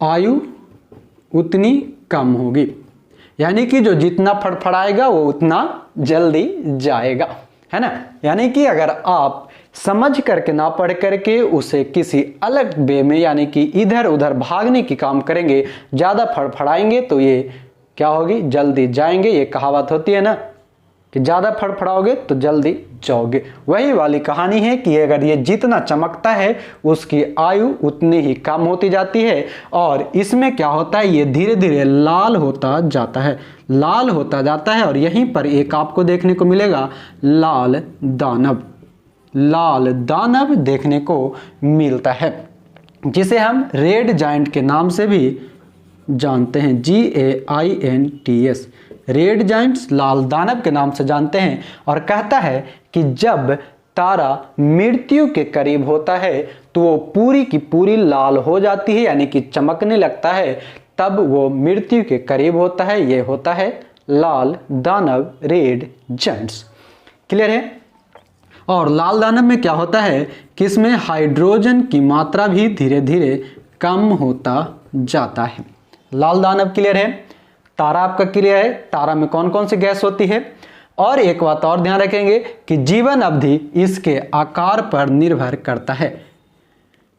आयु उतनी कम होगी, यानी कि जो जितना फड़फड़ाएगा वो उतना जल्दी जाएगा, है ना। यानी कि अगर आप समझ करके ना पढ़ करके उसे किसी अलग वे में, यानी कि इधर उधर भागने की काम करेंगे, ज़्यादा फड़फड़ाएंगे तो ये क्या होगी? जल्दी जाएंगे। ये कहावत होती है ना कि ज़्यादा फड़फड़ाओगे तो जल्दी जाओगे। वही वाली कहानी है कि अगर ये जितना चमकता है उसकी आयु उतनी ही कम होती जाती है। और इसमें क्या होता है? ये धीरे धीरे लाल होता जाता है, लाल होता जाता है। और यहीं पर एक आपको देखने को मिलेगा लाल दानव, लाल दानव देखने को मिलता है, जिसे हम रेड जायंट के नाम से भी जानते हैं, GAINTS, रेड जायंट्स, लाल दानव के नाम से जानते हैं। और कहता है कि जब तारा मृत्यु के करीब होता है तो वो पूरी की पूरी लाल हो जाती है, यानी कि चमकने लगता है, तब वो मृत्यु के करीब होता है। ये होता है लाल दानव, रेड जायंट्स। क्लियर है? और लाल दानव में क्या होता है कि इसमें हाइड्रोजन की मात्रा भी धीरे धीरे कम होता जाता है। लाल दानव क्लियर है? तारा आपका क्लियर है? तारा में कौन कौन सी गैस होती है? और एक बात और ध्यान रखेंगे कि जीवन अवधि इसके आकार पर निर्भर करता है।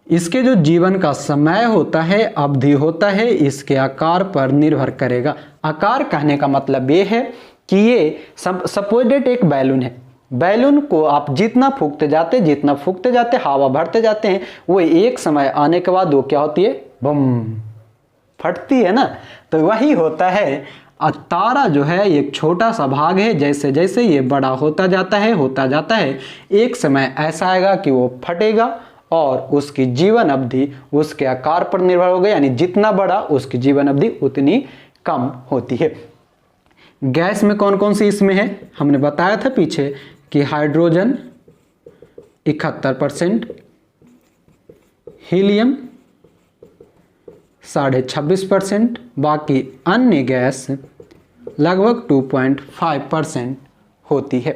इसके जो जीवन का समय होता है, अवधि होता है, इसके आकार पर निर्भर करेगा। आकार कहने का मतलब ये है कि ये सपोजेट एक बैलून है, बैलून को आप जितना फूंकते जाते हवा भरते जाते हैं, वो एक समय आने के बाद वो क्या होती है? बम, फटती है ना। तो वही होता है। तारा जो है एक छोटा सा भाग है, जैसे जैसे ये बड़ा होता जाता है, एक समय ऐसा आएगा कि वो फटेगा और उसकी जीवन अवधि उसके आकार पर निर्भर होगा, यानी जितना बड़ा उसकी जीवन अवधि उतनी कम होती है। गैस में कौन कौन सी इसमें है? हमने बताया था पीछे कि हाइड्रोजन 71%, हीलियम 26.5%, बाकी अन्य गैस लगभग 2.5% होती है।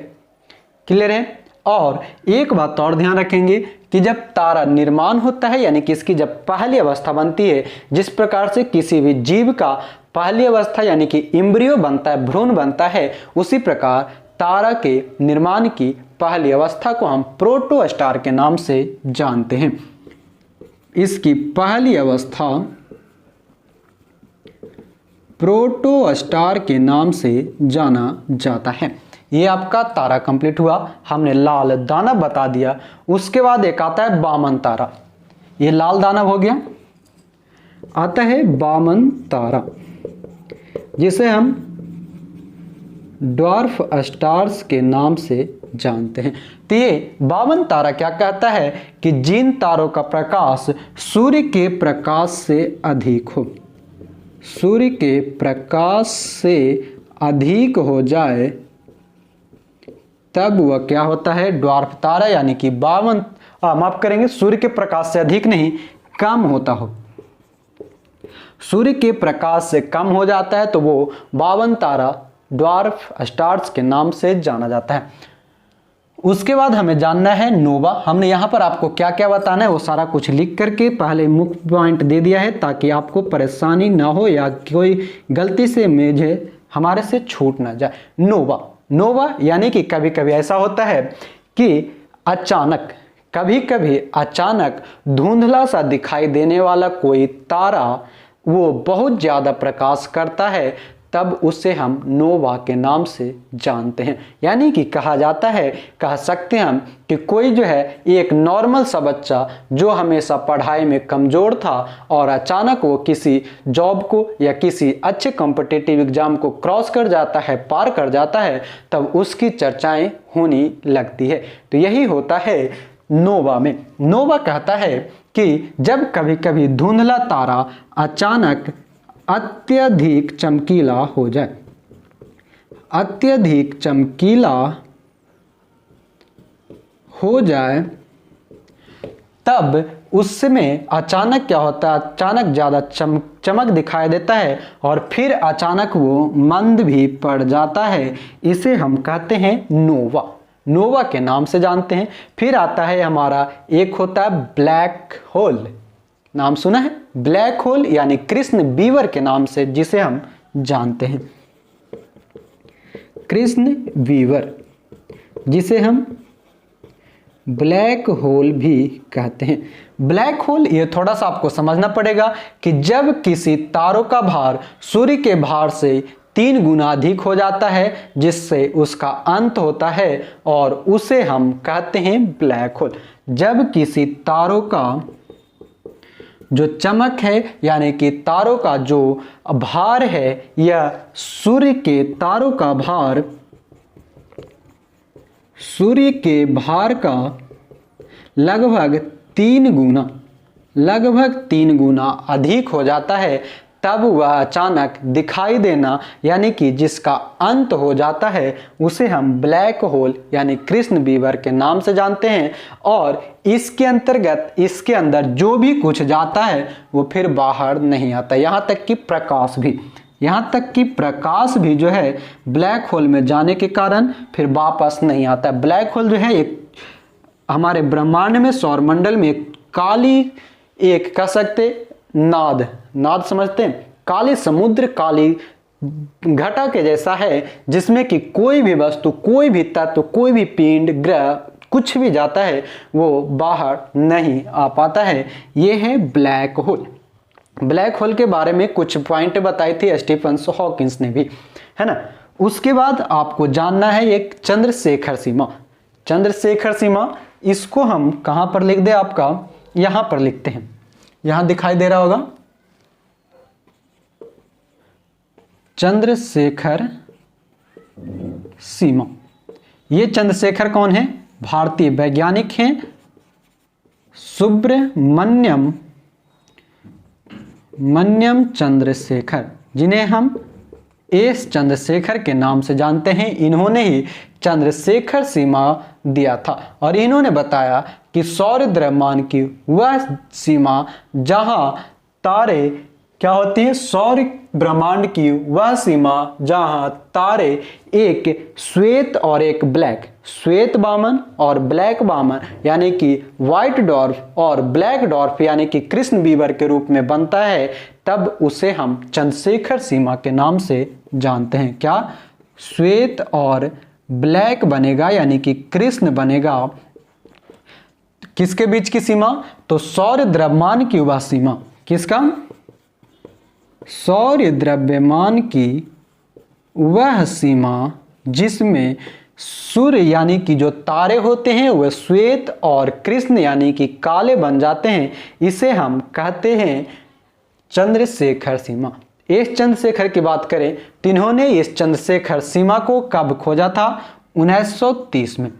क्लियर है? और एक बात और ध्यान रखेंगे कि जब तारा निर्माण होता है, यानी कि इसकी जब पहली अवस्था बनती है, जिस प्रकार से किसी भी जीव का पहली अवस्था यानी कि एम्ब्रियो बनता है, भ्रूण बनता है, उसी प्रकार तारा के निर्माण की पहली अवस्था को हम प्रोटो स्टार के नाम से जानते हैं। इसकी पहली अवस्था प्रोटो स्टार के नाम से जाना जाता है। ये आपका तारा कंप्लीट हुआ। हमने लाल दानव बता दिया। उसके बाद एक आता है वामन तारा। ये लाल दानव हो गया। आता है वामन तारा, जिसे हम ड्वार्फ स्टार्स के नाम से जानते हैं। तो ये वामन तारा क्या कहता है कि जिन तारों का प्रकाश सूर्य के प्रकाश से अधिक हो, सूर्य के प्रकाश से अधिक हो जाए, तब वह क्या होता है? ड्वार्फ तारा, यानी कि माफ करेंगे, सूर्य के प्रकाश से अधिक नहीं, कम होता हो, सूर्य के प्रकाश से कम हो जाता है तो वो वामन तारा, ड्वार्फ स्टार्स के नाम से जाना जाता है। उसके बाद हमें जानना है नोवा। हमने यहाँ पर आपको क्या क्या बताना है वो सारा कुछ लिख करके पहले मुख्य पॉइंट दे दिया है, ताकि आपको परेशानी ना हो या कोई गलती से मुझे हमारे से छूट ना जाए। नोवा, नोवा यानी कि कभी कभी ऐसा होता है कि अचानक कभी कभी अचानक धुंधला सा दिखाई देने वाला कोई तारा वो बहुत ज़्यादा प्रकाश करता है, तब उसे हम नोवा के नाम से जानते हैं। यानी कि कहा जाता है, कह सकते हैं हम कि कोई जो है एक नॉर्मल सा बच्चा जो हमेशा पढ़ाई में कमज़ोर था और अचानक वो किसी जॉब को या किसी अच्छे कॉम्पिटिटिव एग्जाम को क्रॉस कर जाता है, पार कर जाता है, तब उसकी चर्चाएं होने लगती है। तो यही होता है नोवा में। नोवा कहता है कि जब कभी कभी धुंधला तारा अचानक अत्यधिक चमकीला हो जाए, अत्यधिक चमकीला हो जाए, तब उसमें अचानक क्या होता है, अचानक ज़्यादा चमक दिखाई देता है और फिर अचानक वो मंद भी पड़ जाता है। इसे हम कहते हैं नोवा, नोवा के नाम से जानते हैं। फिर आता है हमारा एक होता है ब्लैक होल। नाम सुना है ब्लैक होल, यानी कृष्ण बीवर के नाम से जिसे हम जानते हैं, कृष्ण बीवर, जिसे हम ब्लैक होल भी कहते हैं। ब्लैक होल, ये थोड़ा सा आपको समझना पड़ेगा कि जब किसी तारों का भार सूर्य के भार से 3 गुना अधिक हो जाता है, जिससे उसका अंत होता है और उसे हम कहते हैं ब्लैक होल। जब किसी तारों का जो चमक है, यानी कि तारों का जो भार है, या सूर्य के तारों का भार सूर्य के भार का लगभग 3 गुना अधिक हो जाता है, तब वह अचानक दिखाई देना, यानी कि जिसका अंत हो जाता है, उसे हम ब्लैक होल यानी कृष्ण बीवर के नाम से जानते हैं। और इसके अंतर्गत इसके अंदर जो भी कुछ जाता है वो फिर बाहर नहीं आता, यहाँ तक कि प्रकाश भी जो है ब्लैक होल में जाने के कारण फिर वापस नहीं आता। ब्लैक होल जो है एक हमारे ब्रह्मांड में, सौरमंडल में काली, एक कह सकते नाद समझते हैं, काली समुद्र, काली घटा के जैसा है, जिसमें कि कोई भी वस्तु, कोई भी तत्व, कोई भी पिंड, ग्रह, कुछ भी जाता है वो बाहर नहीं आ पाता है। ये है ब्लैक होल। ब्लैक होल के बारे में कुछ पॉइंट बताई थी स्टीफन हॉकिंस ने भी, है ना। उसके बाद आपको जानना है एक चंद्रशेखर सीमा। चंद्रशेखर सीमा, इसको हम कहाँ पर लिख दें, आपका यहाँ पर लिखते हैं, यहाँ दिखाई दे रहा होगा चंद्रशेखर सीमा। ये चंद्रशेखर कौन है? भारतीय वैज्ञानिक हैं, सुब्रमण्यम चंद्रशेखर, जिन्हें हम एस चंद्रशेखर के नाम से जानते हैं। इन्होंने ही चंद्रशेखर सीमा दिया था और इन्होंने बताया कि सौर द्रव्यमान की वह सीमा जहां तारे क्या होती है, सौर ब्रह्मांड की वह सीमा जहां तारे एक श्वेत और एक ब्लैक, श्वेत वामन और ब्लैक वामन, यानी कि व्हाइट डॉर्फ और ब्लैक डॉर्फ, यानी कि कृष्ण बीवर के रूप में बनता है, तब उसे हम चंद्रशेखर सीमा के नाम से जानते हैं। क्या? श्वेत और ब्लैक बनेगा, यानी कि कृष्ण बनेगा। किसके बीच की सीमा? तो सौर द्रव्यमान की वह सीमा। किसका? सौर द्रव्यमान की वह सीमा जिसमें सूर्य यानी कि जो तारे होते हैं वह श्वेत और कृष्ण यानी कि काले बन जाते हैं, इसे हम कहते हैं चंद्रशेखर सीमा। इस चंद्रशेखर की बात करें तो इन्होंने इस चंद्रशेखर सीमा को कब खोजा था? 1930 में।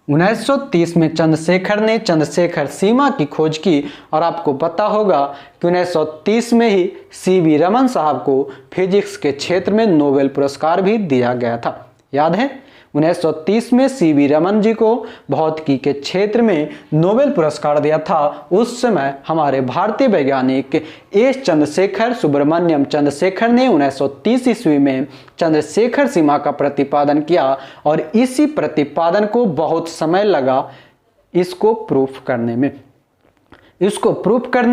1930 में चंद्रशेखर ने चंद्रशेखर सीमा की खोज की और आपको पता होगा कि 1930 में ही सीवी रमन साहब को फिजिक्स के क्षेत्र में नोबेल पुरस्कार भी दिया गया था। याद है? 1930 में सीवी रमन जी को भौतिकी के क्षेत्र में नोबेल पुरस्कार दिया था। उस समय हमारे भारतीय वैज्ञानिक एस चंद्रशेखर सुब्रमण्यम चंद्रशेखर ने 1930 ईस्वी में चंद्रशेखर सीमा का प्रतिपादन किया और इसी प्रतिपादन को बहुत समय लगा इसको प्रूफ करने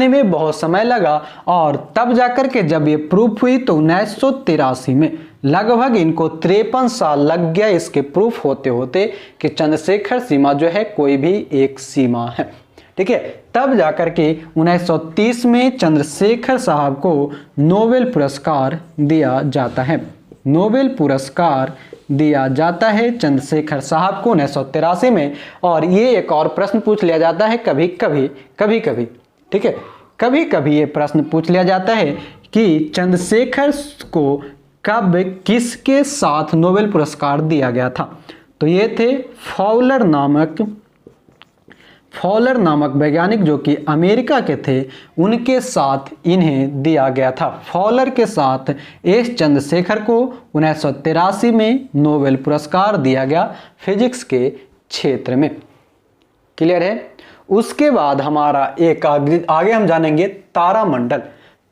में बहुत समय लगा और तब जाकर के जब ये प्रूफ हुई तो 1983 लगभग इनको 53 साल लग गया इसके प्रूफ होते होते कि चंद्रशेखर सीमा जो है कोई भी एक सीमा है। ठीक है, तब जाकर के 1930 में चंद्रशेखर साहब को नोबेल पुरस्कार दिया जाता है। नोबेल पुरस्कार दिया जाता है चंद्रशेखर साहब को 1983 में। और ये एक और प्रश्न पूछ लिया जाता है कभी कभी, ठीक है, कभी कभी ये प्रश्न पूछ लिया जाता है कि चंद्रशेखर को कब किसके साथ नोबेल पुरस्कार दिया गया था। तो ये थे फॉलर नामक वैज्ञानिक जो कि अमेरिका के थे, उनके साथ इन्हें दिया गया था। फॉलर के साथ एस चंद्रशेखर को 1983 में नोबेल पुरस्कार दिया गया फिजिक्स के क्षेत्र में। क्लियर है। उसके बाद हमारा एक आगे हम जानेंगे तारामंडल।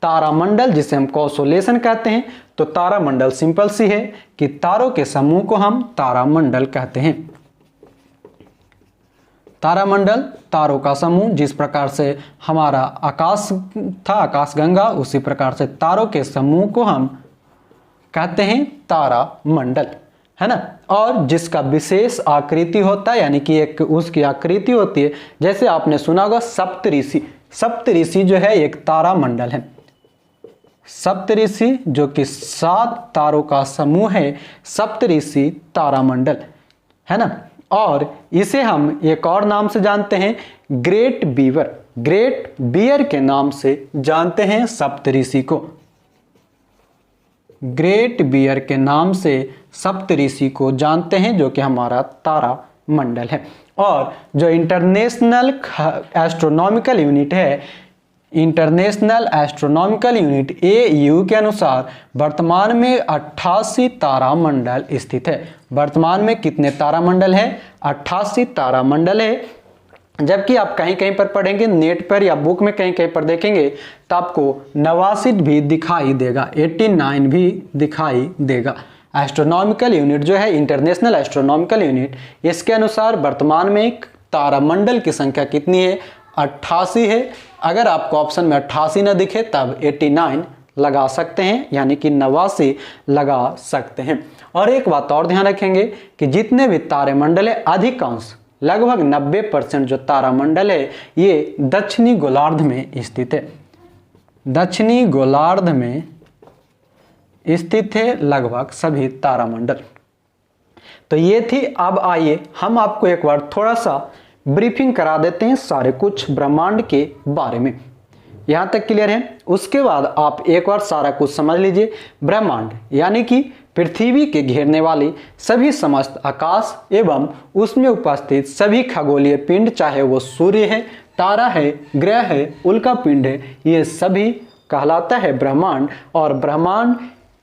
तारामंडल जिसे हम कॉन्स्टेलेशन कहते हैं। तो तारामंडल सिंपल सी है कि तारों के समूह को हम तारामंडल कहते हैं। तारामंडल तारों का समूह, जिस प्रकार से हमारा आकाश था आकाशगंगा, उसी प्रकार से तारों के समूह को हम कहते हैं तारामंडल, है ना। और जिसका विशेष आकृति होता है, यानी कि एक उसकी आकृति होती है, जैसे आपने सुना होगा सप्तऋषि। सप्तऋषि जो है एक तारामंडल है। सप्तऋषि जो कि 7 तारों का समूह है, सप्तऋषि तारामंडल, है ना। और इसे हम एक और नाम से जानते हैं ग्रेट बीवर। ग्रेट बियर के नाम से जानते हैं सप्तऋषि को। ग्रेट बियर के नाम से सप्तऋषि को जानते हैं, जो कि हमारा तारामंडल है। और जो इंटरनेशनल एस्ट्रोनॉमिकल यूनिट है, इंटरनेशनल एस्ट्रोनॉमिकल यूनिट AU के अनुसार वर्तमान में 88 तारामंडल स्थित है। वर्तमान में कितने तारामंडल है? 88 तारामंडल है। जबकि आप कहीं कहीं पर पढ़ेंगे, नेट पर या बुक में कहीं कहीं पर देखेंगे तो आपको 89 भी दिखाई देगा, 89 भी दिखाई देगा। एस्ट्रोनॉमिकल यूनिट जो है, इंटरनेशनल एस्ट्रोनॉमिकल यूनिट, इसके अनुसार वर्तमान में तारामंडल की संख्या कितनी है? 88 है। अगर आपको ऑप्शन में 88 न दिखे तब 89 लगा सकते हैं, यानी कि 89 लगा सकते हैं। और एक बात और ध्यान रखेंगे कि जितने भी तारामंडल है, अधिकांश लगभग 90% जो तारामंडल है ये दक्षिणी गोलार्ध में स्थित है। दक्षिणी गोलार्ध में स्थित है लगभग सभी तारामंडल। तो ये थी। अब आइए हम आपको एक बार थोड़ा सा ब्रीफिंग करा देते हैं सारे कुछ ब्रह्मांड के बारे में। यहां तक क्लियर है? उसके बाद आप एक बार सारा कुछ समझ लीजिए। ब्रह्मांड यानी कि पृथ्वी के घेरने वाली सभी समस्त आकाश एवं उसमें उपस्थित सभी खगोलीय पिंड, चाहे वो सूर्य है, तारा है, ग्रह है, उल्का पिंड है, ये सभी कहलाता है ब्रह्मांड। और ब्रह्मांड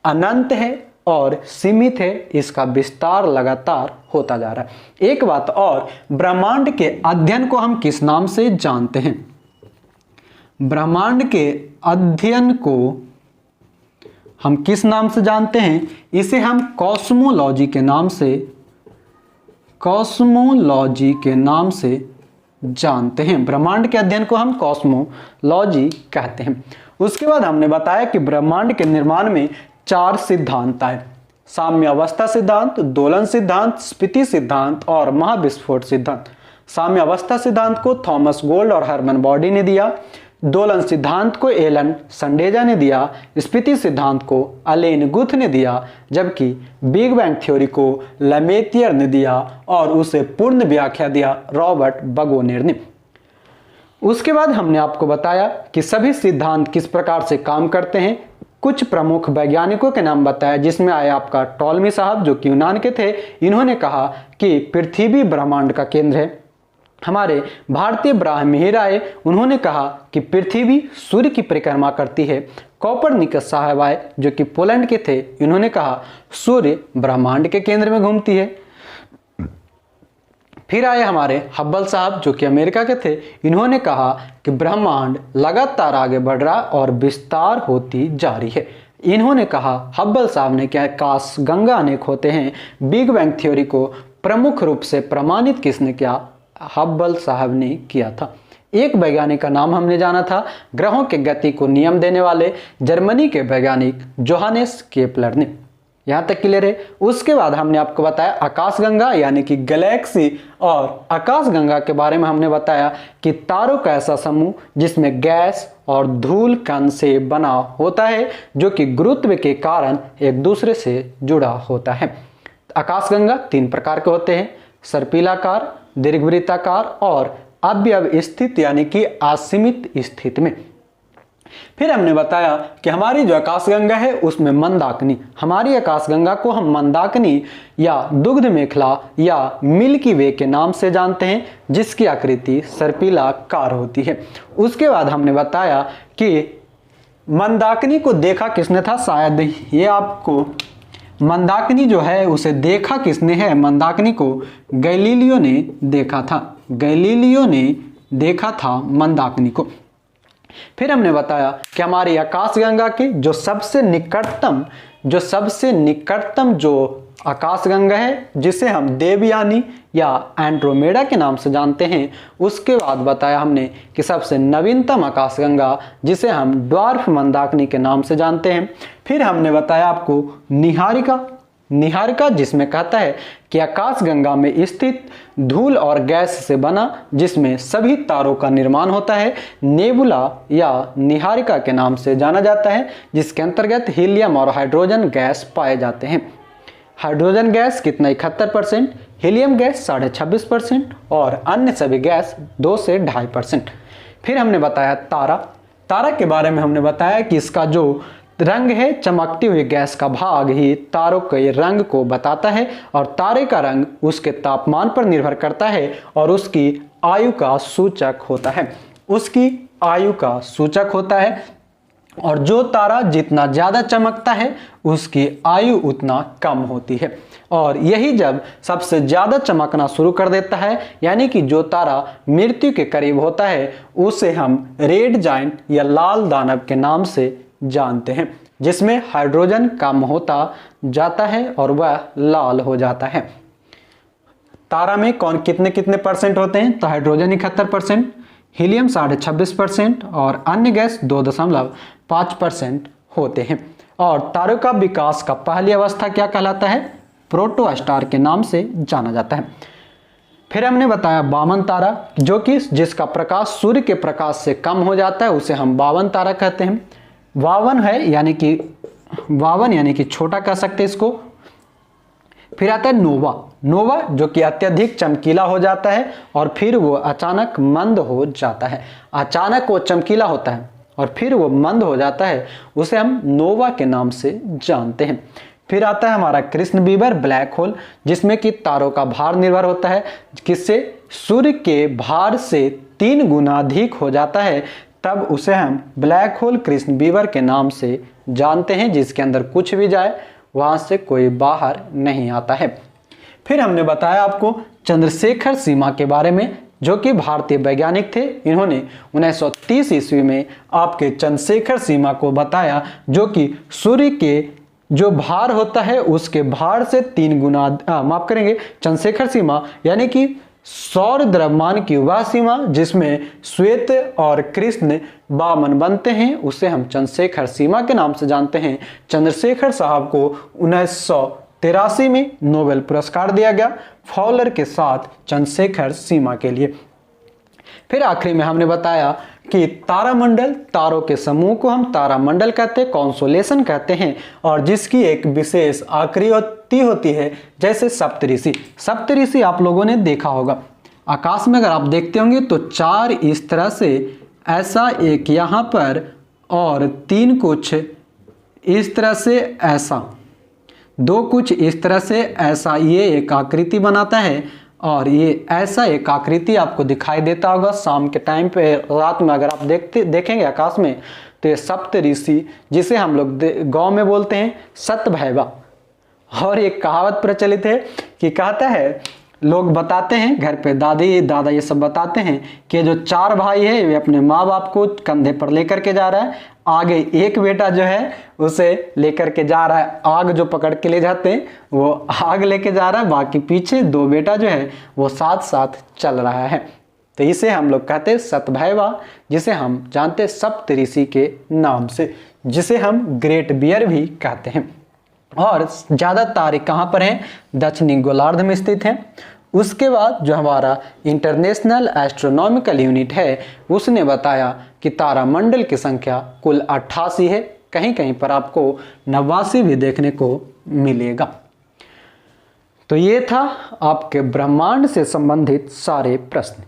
अनंत है और सीमित है, इसका विस्तार लगातार होता जा रहा है। एक बात और, ब्रह्मांड के अध्ययन को हम किस नाम से जानते हैं? ब्रह्मांड के अध्ययन को हम किस नाम से जानते हैं? इसे हम कॉस्मोलॉजी के नाम से जानते हैं। ब्रह्मांड के अध्ययन को हम कॉस्मोलॉजी कहते हैं। उसके बाद हमने बताया कि ब्रह्मांड के निर्माण में 4 सिद्धांत आए: साम्यावस्था सिद्धांत, दोलन सिद्धांत, स्फीति सिद्धांत और महाविस्फोट सिद्धांत। साम्यावस्था सिद्धांत को थॉमस गोल्ड और हरमन बॉडी ने दिया। दोलन सिद्धांत को एलन संडेजा ने दिया। स्फीति सिद्धांत को अलेन गुथ ने दिया, जबकि बिग बैंग थ्योरी को लमेतियर ने दिया और उसे पूर्ण व्याख्या दिया रॉबर्ट बगोनेर ने। उसके बाद हमने आपको बताया कि सभी सिद्धांत किस प्रकार से काम करते हैं। कुछ प्रमुख वैज्ञानिकों के नाम बताया, जिसमें आया आपका टॉलमी साहब जो कि यूनान के थे। इन्होंने कहा कि पृथ्वी ब्रह्मांड का केंद्र है। हमारे भारतीय ब्राह्मण आए, उन्होंने कहा कि पृथ्वी सूर्य की परिक्रमा करती है। कोपरनिकस साहब आए जो कि पोलैंड के थे, इन्होंने कहा सूर्य ब्रह्मांड के केंद्र में घूमती है। फिर आए हमारे हब्बल साहब जो कि अमेरिका के थे, इन्होंने कहा कि ब्रह्मांड लगातार आगे बढ़ रहा और विस्तार होती जा रही है। इन्होंने कहा, हब्बल साहब ने क्या, आकाश गंगा अनेक होते हैं। बिग बैंग थ्योरी को प्रमुख रूप से प्रमाणित किसने किया? हब्बल साहब ने किया था। एक वैज्ञानिक का नाम हमने जाना था, ग्रहों के गति को नियम देने वाले जर्मनी के वैज्ञानिक जोहानेस केपलर ने। यहाँ तक क्लियर है। उसके बाद हमने आपको बताया आकाशगंगा यानी कि गैलेक्सी, और आकाशगंगा के बारे में हमने बताया कि तारों का ऐसा समूह जिसमें गैस और धूल कण से बना होता है जो कि गुरुत्व के कारण एक दूसरे से जुड़ा होता है। आकाशगंगा 3 प्रकार के होते हैं, सर्पिलाकार, दीर्घवृत्ताकार और अव्यव स्थित यानी कि असीमित स्थिति में। फिर हमने बताया कि हमारी जो आकाशगंगा है उसमें मंदाकिनी, हमारी आकाशगंगा को हम मंदाकिनी या दुग्ध मेखला या मिल्की वे के नाम से जानते हैं, जिसकी आकृति सर्पिलाकार होती है। उसके बाद हमने बताया कि मंदाकिनी को देखा किसने था, शायद ये आपको मंदाकिनी जो है उसे देखा किसने है, मंदाकिनी को गैलीलियो ने देखा था, गैलीलियो ने देखा था मंदाकिनी को। फिर हमने बताया कि हमारी आकाशगंगा के जो सबसे निकटतम जो आकाशगंगा है जिसे हम देवयानी या एंड्रोमेडा के नाम से जानते हैं। उसके बाद बताया हमने कि सबसे नवीनतम आकाशगंगा जिसे हम ड्वार्फ मंदाकिनी के नाम से जानते हैं। फिर हमने बताया आपको निहारिका जिसमें कहता है कि आकाशगंगा में स्थित धूल और गैस से बना जिसमें सभी तारों का निर्माण होता है, नेबुला या निहारिका के नाम से जाना जाता है, जिसके अंतर्गत हीलियम और हाइड्रोजन गैस पाए जाते हैं। हाइड्रोजन गैस कितना 71%, हीलियम गैस 26.5% और अन्य सभी गैस 2 से 2.5%। फिर हमने बताया तारा के बारे में हमने बताया कि इसका जो रंग है चमकती हुई गैस का भाग ही तारों के रंग को बताता है और तारे का रंग उसके तापमान पर निर्भर करता है और उसकी आयु का सूचक होता है, उसकी आयु का सूचक होता है। और जो तारा जितना ज़्यादा चमकता है उसकी आयु उतना कम होती है, और यही जब सबसे ज़्यादा चमकना शुरू कर देता है यानी कि जो तारा मृत्यु के करीब होता है उसे हम रेड जायंट या लाल दानव के नाम से जानते हैं, जिसमें हाइड्रोजन कम होता जाता है और वह लाल हो जाता है। तारा में कौन कितने परसेंट होते हैं, तो हाइड्रोजन 71%, हीलियम 26.5% और अन्य गैस 2.5% होते हैं। और तारों का विकास का पहली अवस्था क्या कहलाता है, प्रोटोस्टार के नाम से जाना जाता है। फिर हमने बताया वामन तारा, जो कि जिसका प्रकाश सूर्य के प्रकाश से कम हो जाता है उसे हम वामन तारा कहते हैं। वावन यानी कि छोटा कह सकते हैं इसको। फिर आता है नोवा जो कि अत्यधिक चमकीला हो जाता है और फिर वो अचानक मंद हो जाता है, अचानक वो चमकीला होता है और फिर वो मंद हो जाता है, उसे हम नोवा के नाम से जानते हैं। फिर आता है हमारा कृष्ण बीवर ब्लैक होल, जिसमें कि तारों का भार निर्भर होता है, किससे, सूर्य के भार से 3 गुना अधिक हो जाता है, तब उसे हम ब्लैक होल कृष्ण बीवर के नाम से जानते हैं, जिसके अंदर कुछ भी जाए वहां से कोई बाहर नहीं आता है। फिर हमने बताया आपको चंद्रशेखर सीमा के बारे में, जो कि भारतीय वैज्ञानिक थे। इन्होंने 1930 ईस्वी में आपके चंद्रशेखर सीमा को बताया, जो कि सूर्य के जो भार होता है उसके भार से 3 गुना, माफ करेंगे, चंद्रशेखर सीमा यानी कि सौर द्रव्यमान की वह सीमा जिसमें श्वेत और कृष्ण वामन बनते हैं, उसे हम चंद्रशेखर सीमा के नाम से जानते हैं। चंद्रशेखर साहब को 1983 में नोबेल पुरस्कार दिया गया फॉलर के साथ चंद्रशेखर सीमा के लिए। फिर आखिरी में हमने बताया कि तारामंडल, तारों के समूह को हम तारामंडल कहते हैं, कॉन्सोलेशन कहते हैं, और जिसकी एक विशेष आकृति होती है जैसे सप्तऋषि आप लोगों ने देखा होगा। आकाश में अगर आप देखते होंगे तो 4 इस तरह से, ऐसा एक यहाँ पर और 3 कुछ इस तरह से, ऐसा 2 कुछ इस तरह से, ऐसा ये एक आकृति बनाता है और ये ऐसा एक आकृति आपको दिखाई देता होगा शाम के टाइम पे, रात में अगर आप देखेंगे आकाश में तो ये सप्तऋषि, जिसे हम लोग गांव में बोलते हैं सतभैवा। और एक कहावत प्रचलित है कि कहता है, लोग बताते हैं घर पे, दादी दादा ये सब बताते हैं कि जो 4 भाई है वे अपने माँ बाप को कंधे पर लेकर के जा रहा है, आगे एक बेटा जो है उसे लेकर के जा रहा है, आग जो पकड़ के ले जाते हैं वो आग लेके जा रहा है, बाकी पीछे 2 बेटा जो है वो साथ साथ चल रहा है। तो इसे हम लोग कहते हैं सतभैवा, जिसे हम जानते हैं सप्तऋषि के नाम से, जिसे हम ग्रेट बियर भी कहते हैं। और ज़्यादा तारे कहाँ पर हैं? दक्षिणी गोलार्ध में स्थित हैं। उसके बाद जो हमारा इंटरनेशनल एस्ट्रोनॉमिकल यूनिट है उसने बताया कि तारामंडल की संख्या कुल 88 है। कहीं कहीं पर आपको 89 भी देखने को मिलेगा। तो ये था आपके ब्रह्मांड से संबंधित सारे प्रश्न।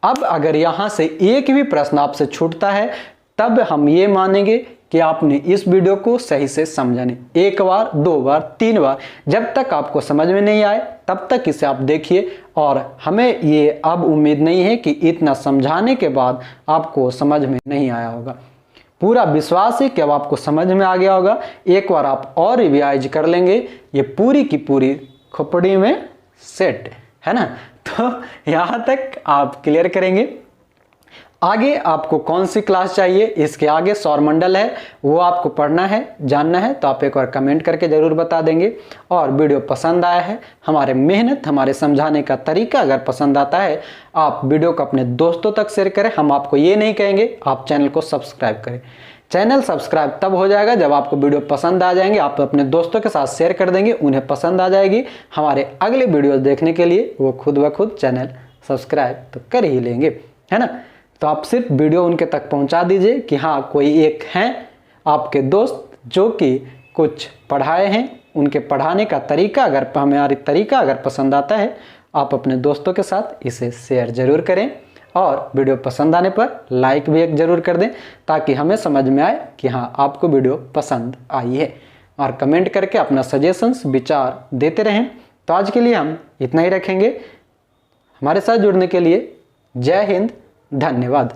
अब अगर यहाँ से एक भी प्रश्न आपसे छूटता है तब हम ये मानेंगे कि आपने इस वीडियो को सही से समझा नहीं। एक बार, दो बार, तीन बार, जब तक आपको समझ में नहीं आए तब तक इसे आप देखिए। और हमें ये अब उम्मीद नहीं है कि इतना समझाने के बाद आपको समझ में नहीं आया होगा। पूरा विश्वास है कि अब आपको समझ में आ गया होगा। एक बार आप और रिवाइज कर लेंगे, ये पूरी की पूरी खोपड़ी में सेट है ना। तो यहाँ तक आप क्लियर करेंगे। आगे आपको कौन सी क्लास चाहिए, इसके आगे सौरमंडल है वो आपको पढ़ना है, जानना है, तो आप एक बार कमेंट करके ज़रूर बता देंगे। और वीडियो पसंद आया है, हमारे मेहनत, हमारे समझाने का तरीका अगर पसंद आता है, आप वीडियो को अपने दोस्तों तक शेयर करें। हम आपको ये नहीं कहेंगे आप चैनल को सब्सक्राइब करें। चैनल सब्सक्राइब तब हो जाएगा जब आपको वीडियो पसंद आ जाएंगे, आप अपने दोस्तों के साथ शेयर कर देंगे, उन्हें पसंद आ जाएगी। हमारे अगले वीडियोस देखने के लिए वो खुद ब खुद चैनल सब्सक्राइब तो कर ही लेंगे, है ना। तो आप सिर्फ वीडियो उनके तक पहुंचा दीजिए कि हाँ कोई एक हैं आपके दोस्त जो कि कुछ पढ़ाए हैं, उनके पढ़ाने का तरीका अगर हमारी तरीका अगर पसंद आता है, आप अपने दोस्तों के साथ इसे शेयर ज़रूर करें। और वीडियो पसंद आने पर लाइक भी एक ज़रूर कर दें ताकि हमें समझ में आए कि हाँ आपको वीडियो पसंद आई है। और कमेंट करके अपना सजेशंस, विचार देते रहें। तो आज के लिए हम इतना ही रखेंगे। हमारे साथ जुड़ने के लिए जय हिंद, धन्यवाद।